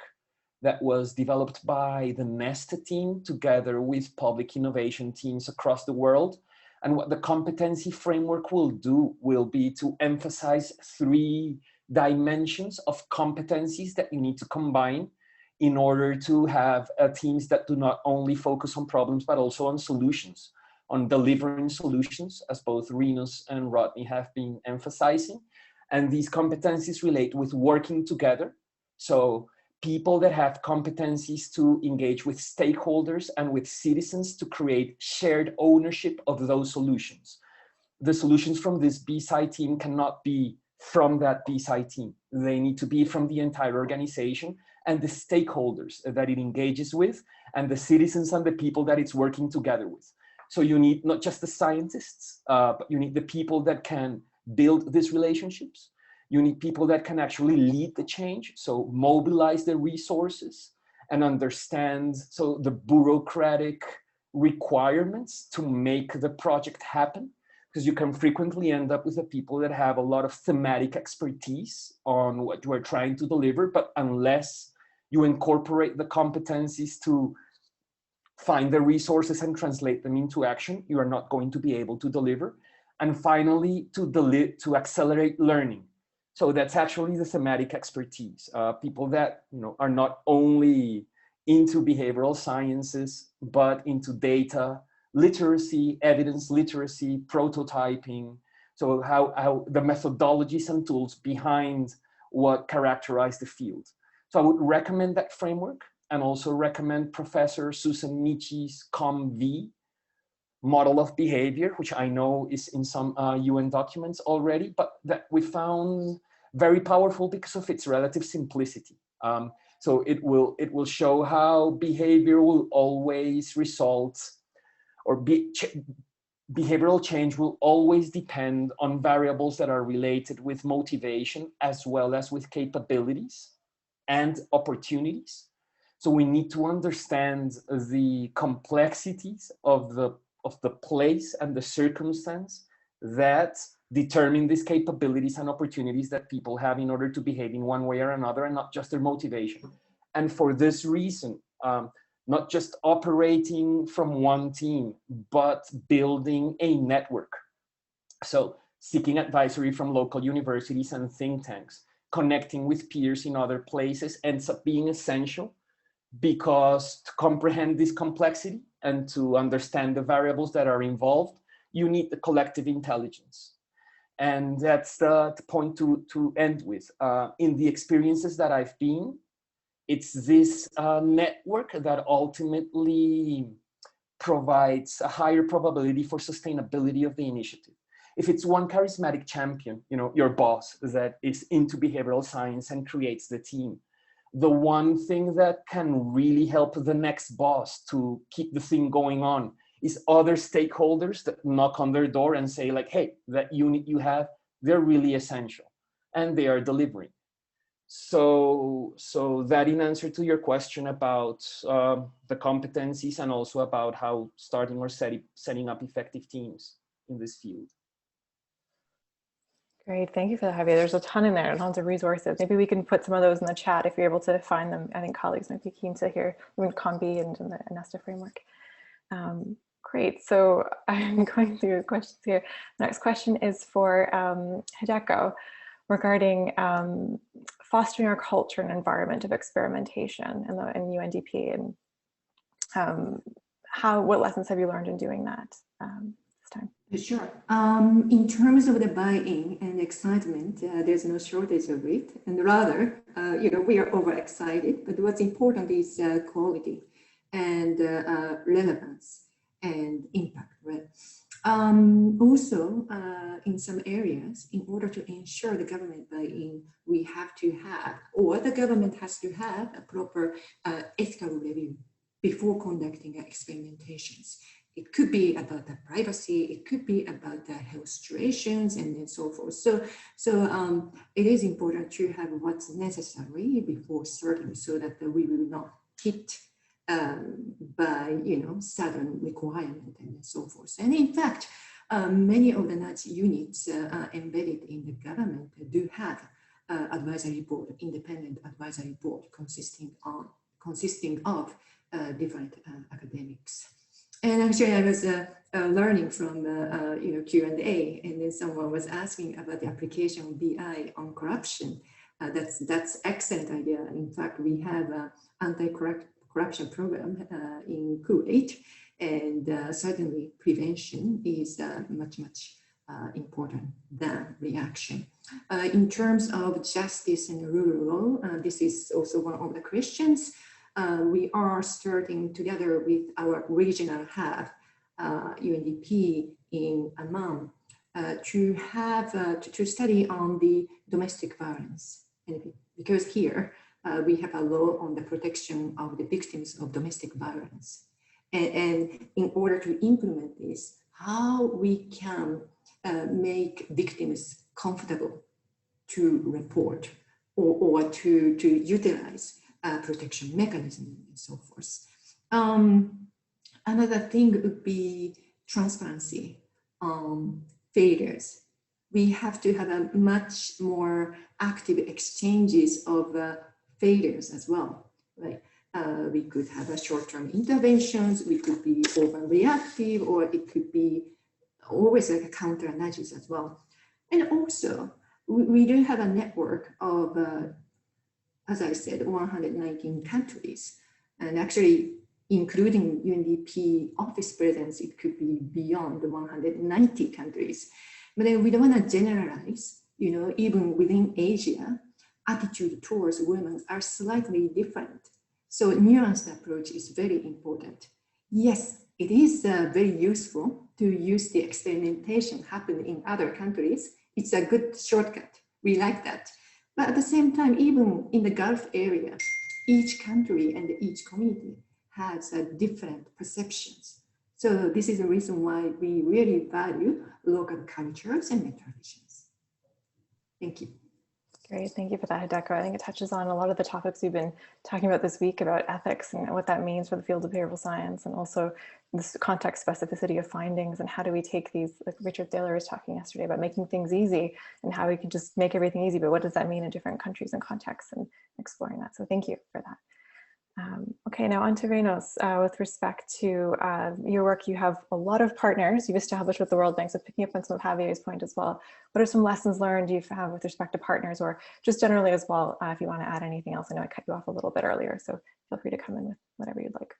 that was developed by the NEST team together with public innovation teams across the world. And what the Competency Framework will do will be to emphasize 3 dimensions of competencies that you need to combine in order to have teams that do not only focus on problems, but also on solutions, on delivering solutions, as both Reynolds and Rodney have been emphasizing. And these competencies relate with working together. So people that have competencies to engage with stakeholders and with citizens to create shared ownership of those solutions. The solutions from this BSci team cannot be from that BSci team. They need to be from the entire organization, and the stakeholders that it engages with, and the citizens and the people that it's working together with. So you need not just the scientists, but you need the people that can build these relationships. You need people that can actually lead the change, so mobilize the resources and understand the bureaucratic requirements to make the project happen, because you can frequently end up with the people that have a lot of thematic expertise on what you are trying to deliver, but unless you incorporate the competencies to find the resources and translate them into action, you are not going to be able to deliver. And finally, to accelerate learning. So that's actually the thematic expertise. People that are not only into behavioral sciences, but into data literacy, evidence literacy, prototyping. So how the methodologies and tools behind what characterize the field. So I would recommend that framework, and also recommend Professor Susan Michi's COM-V, model of behavior, which I know is in some UN documents already, but that we found very powerful because of its relative simplicity. So it will show how behavior will always result, or behavioral change will always depend on variables that are related with motivation as well as with capabilities and opportunities. So we need to understand the complexities of the place and the circumstance that determine these capabilities and opportunities that people have in order to behave in one way or another, and not just their motivation. And for this reason, not just operating from one team, but building a network. So seeking advisory from local universities and think tanks, connecting with peers in other places ends up being essential, because to comprehend this complexity and to understand the variables that are involved, you need the collective intelligence. And that's the point to end with. In the experiences that I've been, it's this network that ultimately provides a higher probability for sustainability of the initiative. If it's one charismatic champion, your boss that is into behavioral science and creates the team, the one thing that can really help the next boss to keep the thing going on is other stakeholders that knock on their door and say like, hey, that unit you have, they're really essential and they are delivering. So that in answer to your question about the competencies, and also about how starting or setting up effective teams in this field. Great, thank you for that, Javier. There's a ton in there, tons of resources. Maybe we can put some of those in the chat if you're able to find them. I think colleagues might be keen to hear COM-V and the Nesta framework. Great, so I'm going through the questions here. Next question is for Hideko, regarding fostering our culture and environment of experimentation in UNDP, and what lessons have you learned in doing that this time? Sure. In terms of the buy-in and excitement, there's no shortage of it, and rather, we are overexcited. But what's important is quality and relevance and impact, right? Also, in some areas, in order to ensure the government buy-in, we have to have, or the government has to have, a proper ethical review before conducting experimentations. It could be about the privacy, it could be about the health situations, and then so forth. So it is important to have what's necessary before starting, so that we will not hit by sudden requirement and so forth. And in fact, many of the NUTS units embedded in the government do have advisory board, independent advisory board consisting of different academics. And actually, I was learning from Q&A, and then someone was asking about the application of BI on corruption. That's excellent idea. In fact, we have an anti-corruption program in Kuwait, and certainly prevention is much important than reaction. In terms of justice and rule of law, this is also one of the questions. We are starting together with our regional hub, UNDP in Amman, to study on the domestic violence, and because here we have a law on the protection of the victims of domestic violence. And in order to implement this, how we can make victims comfortable to report or to utilize protection mechanism and so forth. Another thing would be transparency, failures. We have to have a much more active exchanges of failures as well, right? We could have a short-term interventions, we could be overreactive, or it could be always like a counter nudges as well. And also, we do have a network of, as I said, 119 countries, and actually including UNDP office presence, it could be beyond the 190 countries. But then we don't want to generalize, you know, even within Asia, attitude towards women are slightly different. So nuanced approach is very important. Yes, it is very useful to use the experimentation happening in other countries. It's a good shortcut. We like that. But at the same time, even in the Gulf area, each country and each community has different perceptions. So this is the reason why we really value local cultures and traditions. Thank you. Great, thank you for that, Hideko. I think it touches on a lot of the topics we've been talking about this week about ethics and what that means for the field of behavioral science, and also this context specificity of findings, and how do we take these, like Richard Thaler was talking yesterday about making things easy and how we can just make everything easy, but what does that mean in different countries and contexts, and exploring that. So thank you for that. Okay, now on to Reynolds. With respect to your work, you have a lot of partners you've established with the World Bank. So picking up on some of Javier's point as well, what are some lessons learned you have with respect to partners, or just generally as well, if you want to add anything else? I know I cut you off a little bit earlier, so feel free to come in with whatever you'd like.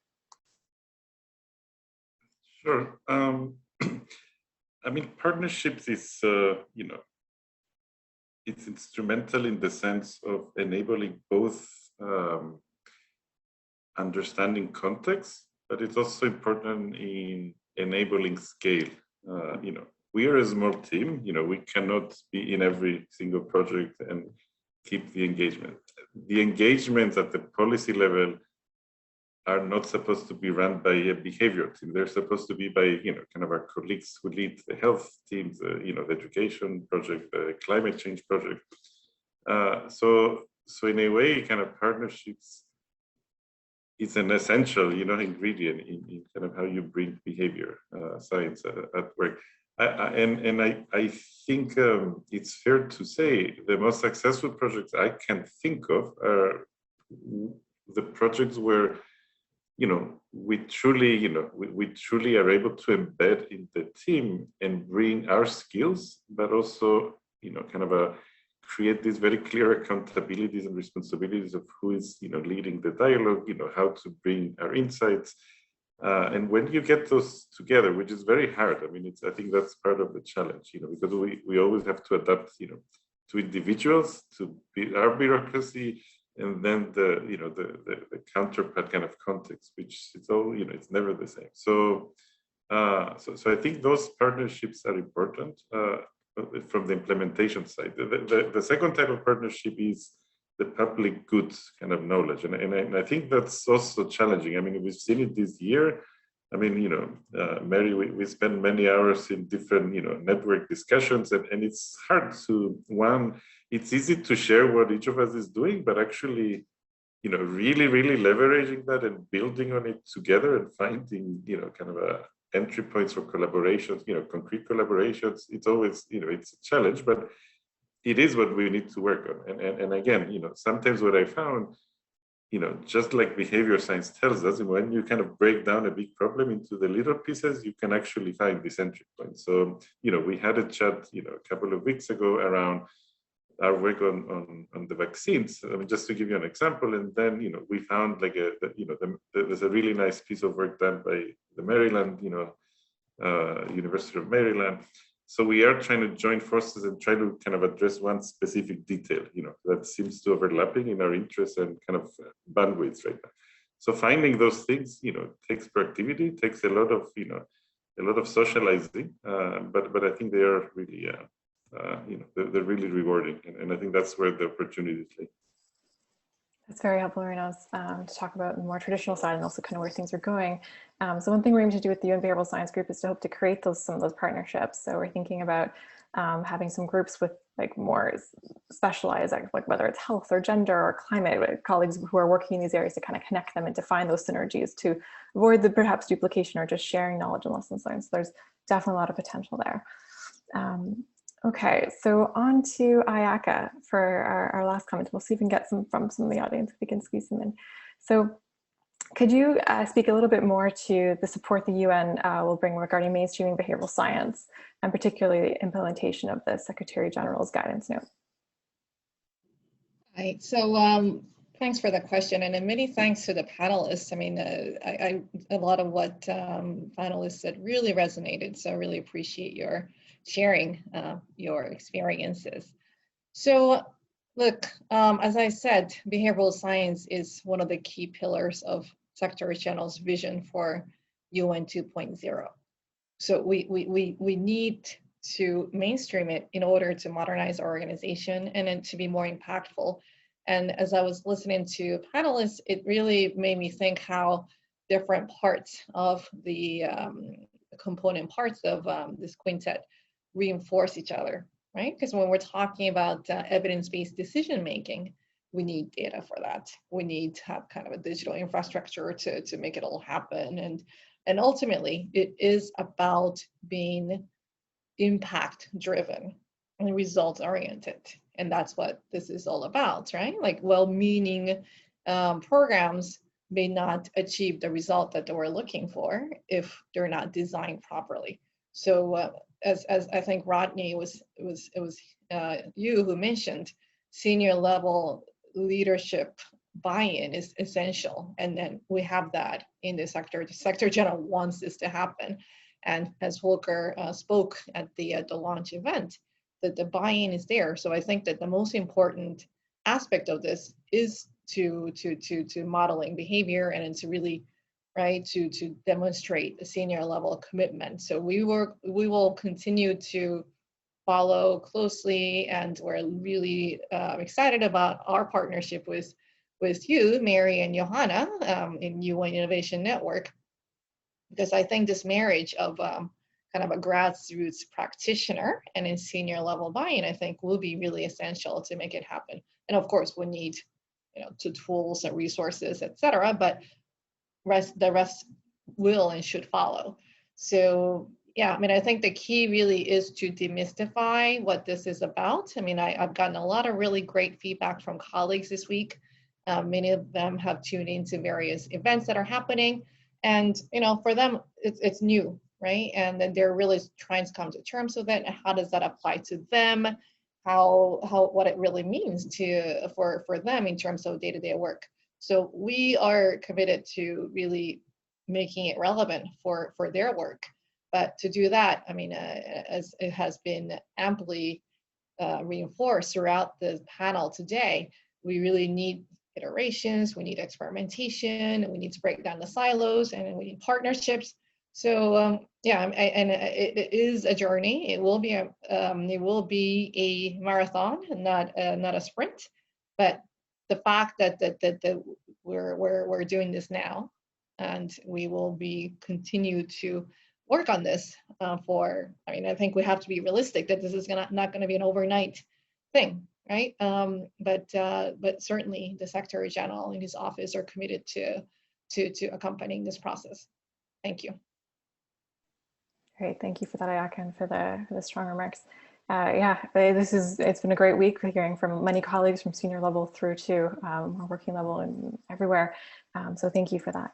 Sure. I mean, partnerships is, you know, it's instrumental in the sense of enabling both understanding context, but it's also important in enabling scale. You know, we are a small team, you know, we cannot be in every single project and keep the engagement. The engagements at the policy level are not supposed to be run by a behavior team. They're supposed to be by, you know, kind of our colleagues who lead the health teams, you know, the education project, the climate change project. So in a way, kind of partnerships is an essential, you know, ingredient in kind of how you bring behavior science at work. I think it's fair to say the most successful projects I can think of are the projects where, you know, we truly, you know, we truly are able to embed in the team and bring our skills, but also, you know, kind of create these very clear accountabilities and responsibilities of who is, you know, leading the dialogue, you know, how to bring our insights. And when you get those together, which is very hard, I mean, I think that's part of the challenge, you know, because we always have to adapt, you know, to individuals, to our bureaucracy, and then the, you know, the counterpart kind of context, which it's all, you know, it's never the same. So I think those partnerships are important from the implementation side. The second type of partnership is the public goods kind of knowledge, and I think that's also challenging. I mean, we've seen it this year. I mean, you know, Mary, we spend many hours in different, you know, network discussions, and it's hard to, it's easy to share what each of us is doing, but actually, you know, really leveraging that and building on it together and finding, you know, kind of entry points for collaborations, you know, concrete collaborations. It's always, you know, it's a challenge, but it is what we need to work on. And again, you know, sometimes what I found, you know, just like behavior science tells us, when you kind of break down a big problem into the little pieces, you can actually find this entry point. So, you know, we had a chat, you know, a couple of weeks ago around our work on the vaccines. I mean, just to give you an example, and then, you know, we found like there's a really nice piece of work done by the Maryland, you know, University of Maryland. So we are trying to join forces and try to kind of address one specific detail, you know, that seems to overlapping in our interests and kind of bandwidths right now. So finding those things, you know, takes proactivity, takes a lot of, you know, a lot of socializing, but I think they are really, you know, they're really rewarding, and I think that's where the opportunities lie. That's very helpful, Reynolds, to talk about the more traditional side and also kind of where things are going. So one thing we're aiming to do with the UN Behavioral Science Group is to hope to create some of those partnerships. So we're thinking about having some groups with like more specialized, like whether it's health or gender or climate, colleagues who are working in these areas to kind of connect them and define those synergies to avoid the perhaps duplication or just sharing knowledge and lessons learned. So there's definitely a lot of potential there. Okay, so on to Ayaka for our last comment. We'll see if we can get some from some of the audience, if we can squeeze them in. So could you speak a little bit more to the support the UN will bring regarding mainstreaming behavioral science, and particularly the implementation of the Secretary General's guidance note? Right, so thanks for the question, and many thanks to the panelists. I mean, a lot of what panelists said really resonated, so I really appreciate your sharing your experiences. So look, as I said, behavioral science is one of the key pillars of Secretary General's vision for UN 2.0. So we need to mainstream it in order to modernize our organization and then to be more impactful. And as I was listening to panelists, it really made me think how different parts of the component parts of this quintet reinforce each other, right? Because when we're talking about evidence-based decision making, we need data for that. We need to have kind of a digital infrastructure to make it all happen. And ultimately, it is about being impact driven and results oriented. And that's what this is all about, right? Like well-meaning programs may not achieve the result that they were looking for if they're not designed properly. So as I think Rodney it was you who mentioned, senior level leadership buy-in is essential, and then we have that in the sector. The Secretary General wants this to happen, and as Volker spoke at the launch event, that the buy-in is there. So I think that the most important aspect of this is to modeling behavior and to really to demonstrate a senior level commitment. So we will continue to follow closely, and we're really excited about our partnership with you, Mary and Johanna, in UN Innovation Network, because I think this marriage of kind of a grassroots practitioner and in senior level buy-in, I think will be really essential to make it happen. And of course, we need to tools and resources, etc. But the rest will and should follow. So yeah, I mean, I think the key really is to demystify what this is about. I mean, I've gotten a lot of really great feedback from colleagues this week. Many of them have tuned into various events that are happening, and for them it's new, right? And then they're really trying to come to terms with it. And how does that apply to them? What it really means for them in terms of day-to-day work. So we are committed to really making it relevant for their work. But to do that, I mean, as it has been amply reinforced throughout the panel today, we really need iterations, we need experimentation, and we need to break down the silos, and we need partnerships. So yeah, and it is a journey. It will be a marathon, and not a sprint. But the fact that we're doing this now, and we will continue to work on this I mean, I think we have to be realistic that this is not going to be an overnight thing, right? But certainly the Secretary General and his office are committed to accompanying this process. Thank you. Great, thank you for that, Ayaka, and for the strong remarks. Yeah, it's been a great week. We're hearing from many colleagues from senior level through to more working level and everywhere. So thank you for that.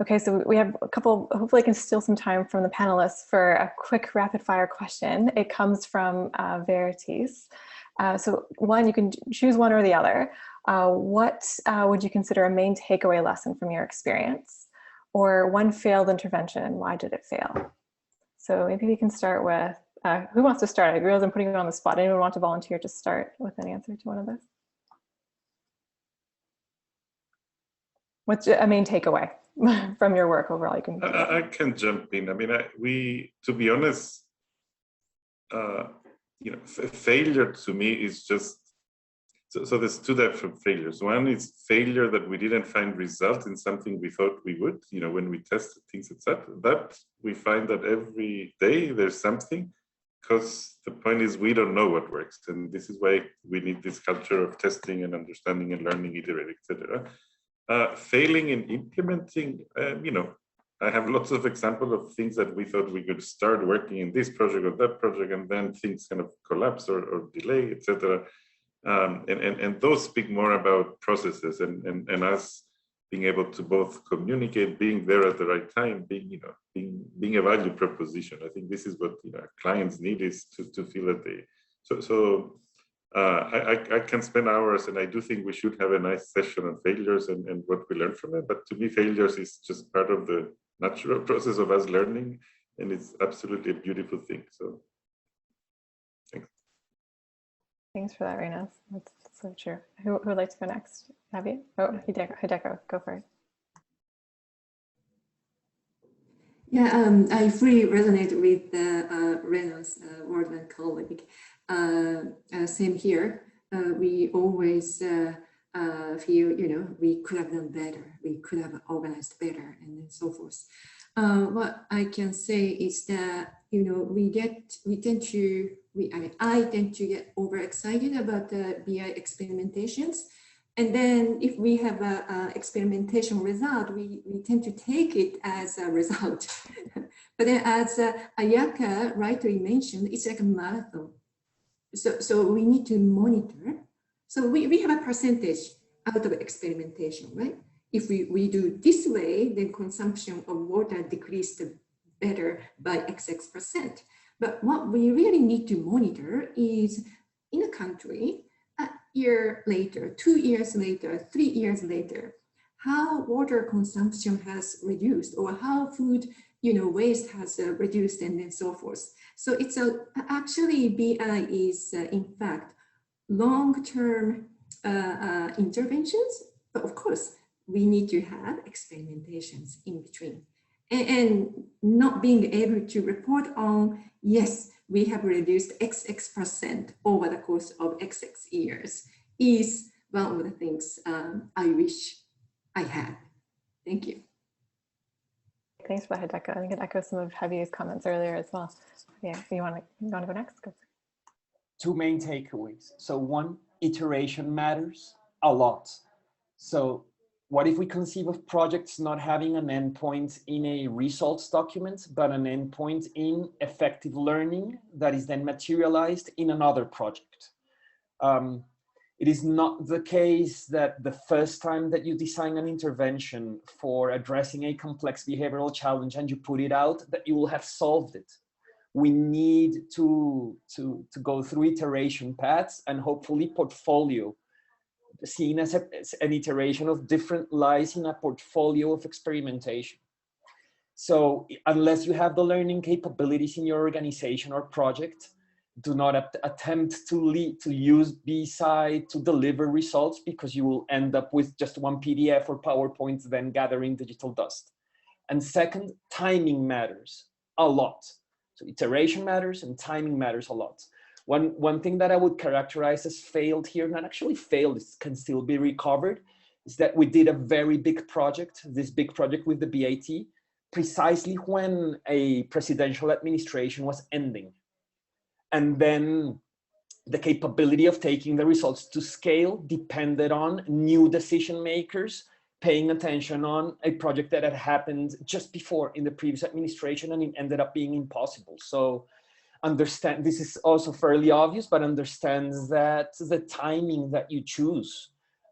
Okay, so we have a couple, hopefully I can steal some time from the panelists for a quick rapid fire question. It comes from Verities. So one, you can choose one or the other. What would you consider a main takeaway lesson from your experience? Or one failed intervention, and why did it fail? So maybe we can start with, who wants to start? I realize I'm putting you on the spot. Anyone want to volunteer to start with an answer to one of this? What's a main takeaway from your work overall? You can. I can jump in. I mean, to be honest, failure to me is just So there's two types of failures. One is failure that we didn't find result in something we thought we would, when we tested things, etc. That we find that every day there's something, because the point is we don't know what works. And this is why we need this culture of testing and understanding and learning, iterating, etc. Failing in implementing, I have lots of examples of things that we thought we could start working in this project or that project, and then things kind of collapse or delay, etc. And those speak more about processes and us being able to both communicate, being there at the right time, being a value proposition. I think this is what clients need, is to feel that they. I can spend hours, and I do think we should have a nice session on failures and what we learn from it. But to me, failures is just part of the natural process of us learning, and it's absolutely a beautiful thing. So. Thanks for that, Reynolds. That's so true. Who would like to go next? Javier? Oh, Hideko, go for it. Yeah, I fully resonate with Reynolds' word and colleague. Same here. We always feel, we could have done better. We could have organized better, and then so forth. What I can say is that, I tend to get overexcited about the BI experimentations. And then if we have a experimentation result, we tend to take it as a result. But then as Ayaka rightly mentioned, it's like a marathon. So we need to monitor. So we have a percentage out of experimentation, right? If we do this way, then consumption of water decreased better by XX%. But what we really need to monitor is, in a country, a year later, 2 years later, 3 years later, how water consumption has reduced, or how food waste has reduced, and then so forth. So it's actually BI is in fact long-term interventions, but of course we need to have experimentations in between, and not being able to report on, yes, we have reduced XX% over the course of XX years is one of the things I wish I had. Thank you. Thanks for that, Hideko. I think it echoes some of Javier's comments earlier as well. Yeah, you want to go next? Go. Two main takeaways. So one, iteration matters a lot. So what if we conceive of projects not having an endpoint in a results document, but an endpoint in effective learning that is then materialized in another project? It is not the case that the first time that you design an intervention for addressing a complex behavioral challenge and you put it out, that you will have solved it. We need to go through iteration paths, and hopefully portfolio, seen as an iteration of different lies in a portfolio of experimentation. So unless you have the learning capabilities in your organization or project, do not attempt to use B-side to deliver results, because you will end up with just one PDF or PowerPoint, then gathering digital dust. And second, timing matters a lot. So iteration matters and timing matters a lot. One thing that I would characterize as failed here, not actually failed, it can still be recovered, is that we did a very big project, this big project with the BAT, precisely when a presidential administration was ending. And then the capability of taking the results to scale depended on new decision makers paying attention on a project that had happened just before in the previous administration, and it ended up being impossible. So understand, this is also fairly obvious, but understands that the timing that you choose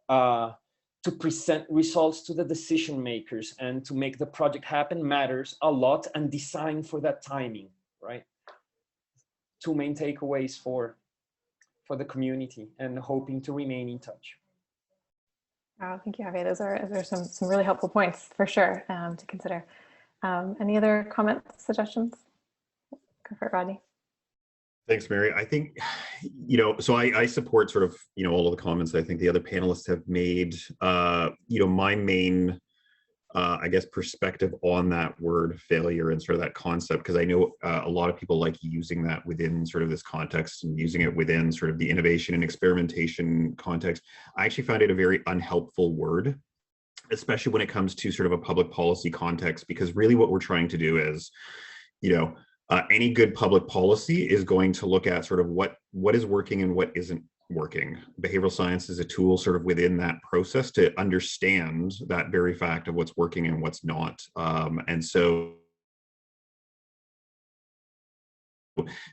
to present results to the decision makers and to make the project happen matters a lot, and design for that timing, right? Two main takeaways for the community, and hoping to remain in touch. Wow, thank you, Javier. Those are some really helpful points for sure to consider. Any other comments, suggestions? Go for it, Rodney. Thanks, Mary. I think, so I support sort of, all of the comments I think the other panelists have made. My main I guess, perspective on that word failure and sort of that concept, because I know a lot of people like using that within sort of this context and using it within sort of the innovation and experimentation context. I actually find it a very unhelpful word, especially when it comes to sort of a public policy context, because really what we're trying to do is, you know, any good public policy is going to look at sort of what is working and what isn't working. Behavioral science is a tool sort of within that process to understand that very fact of what's working and what's not. And so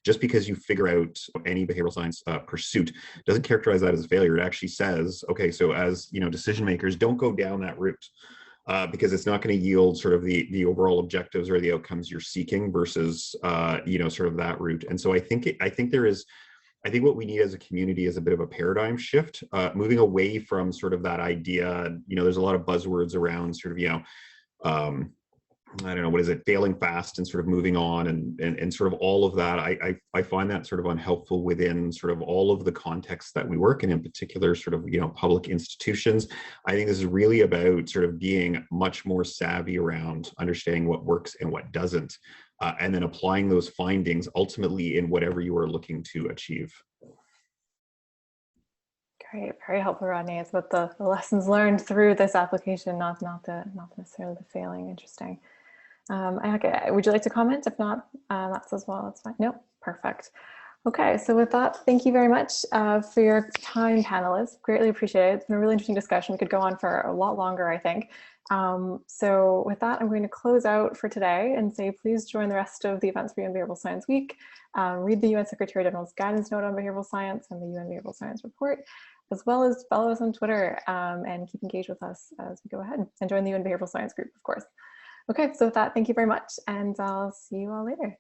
just because you figure out any behavioral science pursuit doesn't characterize that as a failure. It actually says, okay, so as you know, decision makers, don't go down that route. Because it's not going to yield sort of the overall objectives or the outcomes you're seeking versus you know, sort of that route. And so I think what we need as a community is a bit of a paradigm shift, moving away from sort of that idea. You know, there's a lot of buzzwords around sort of, you know, I don't know, what is it, failing fast and sort of moving on and sort of all of that. I find that sort of unhelpful within sort of all of the contexts that we work in particular, sort of, you know, public institutions. I think this is really about sort of being much more savvy around understanding what works and what doesn't, and then applying those findings ultimately in whatever you are looking to achieve. Great, very helpful, Rodney. It's about the lessons learned through this application, not necessarily the failing. Interesting. Okay, would you like to comment? If not, that's as well, that's fine. No, perfect. Okay, so with that, thank you very much for your time, panelists. Greatly appreciate it. It's been a really interesting discussion. We could go on for a lot longer, I think. So with that, I'm going to close out for today and say, please join the rest of the events for UN Behavioral Science Week. Read the UN Secretary General's guidance note on behavioral science and the UN Behavioral Science report, as well as follow us on Twitter and keep engaged with us as we go ahead, and join the UN Behavioral Science group, of course. Okay, so with that, thank you very much, and I'll see you all later.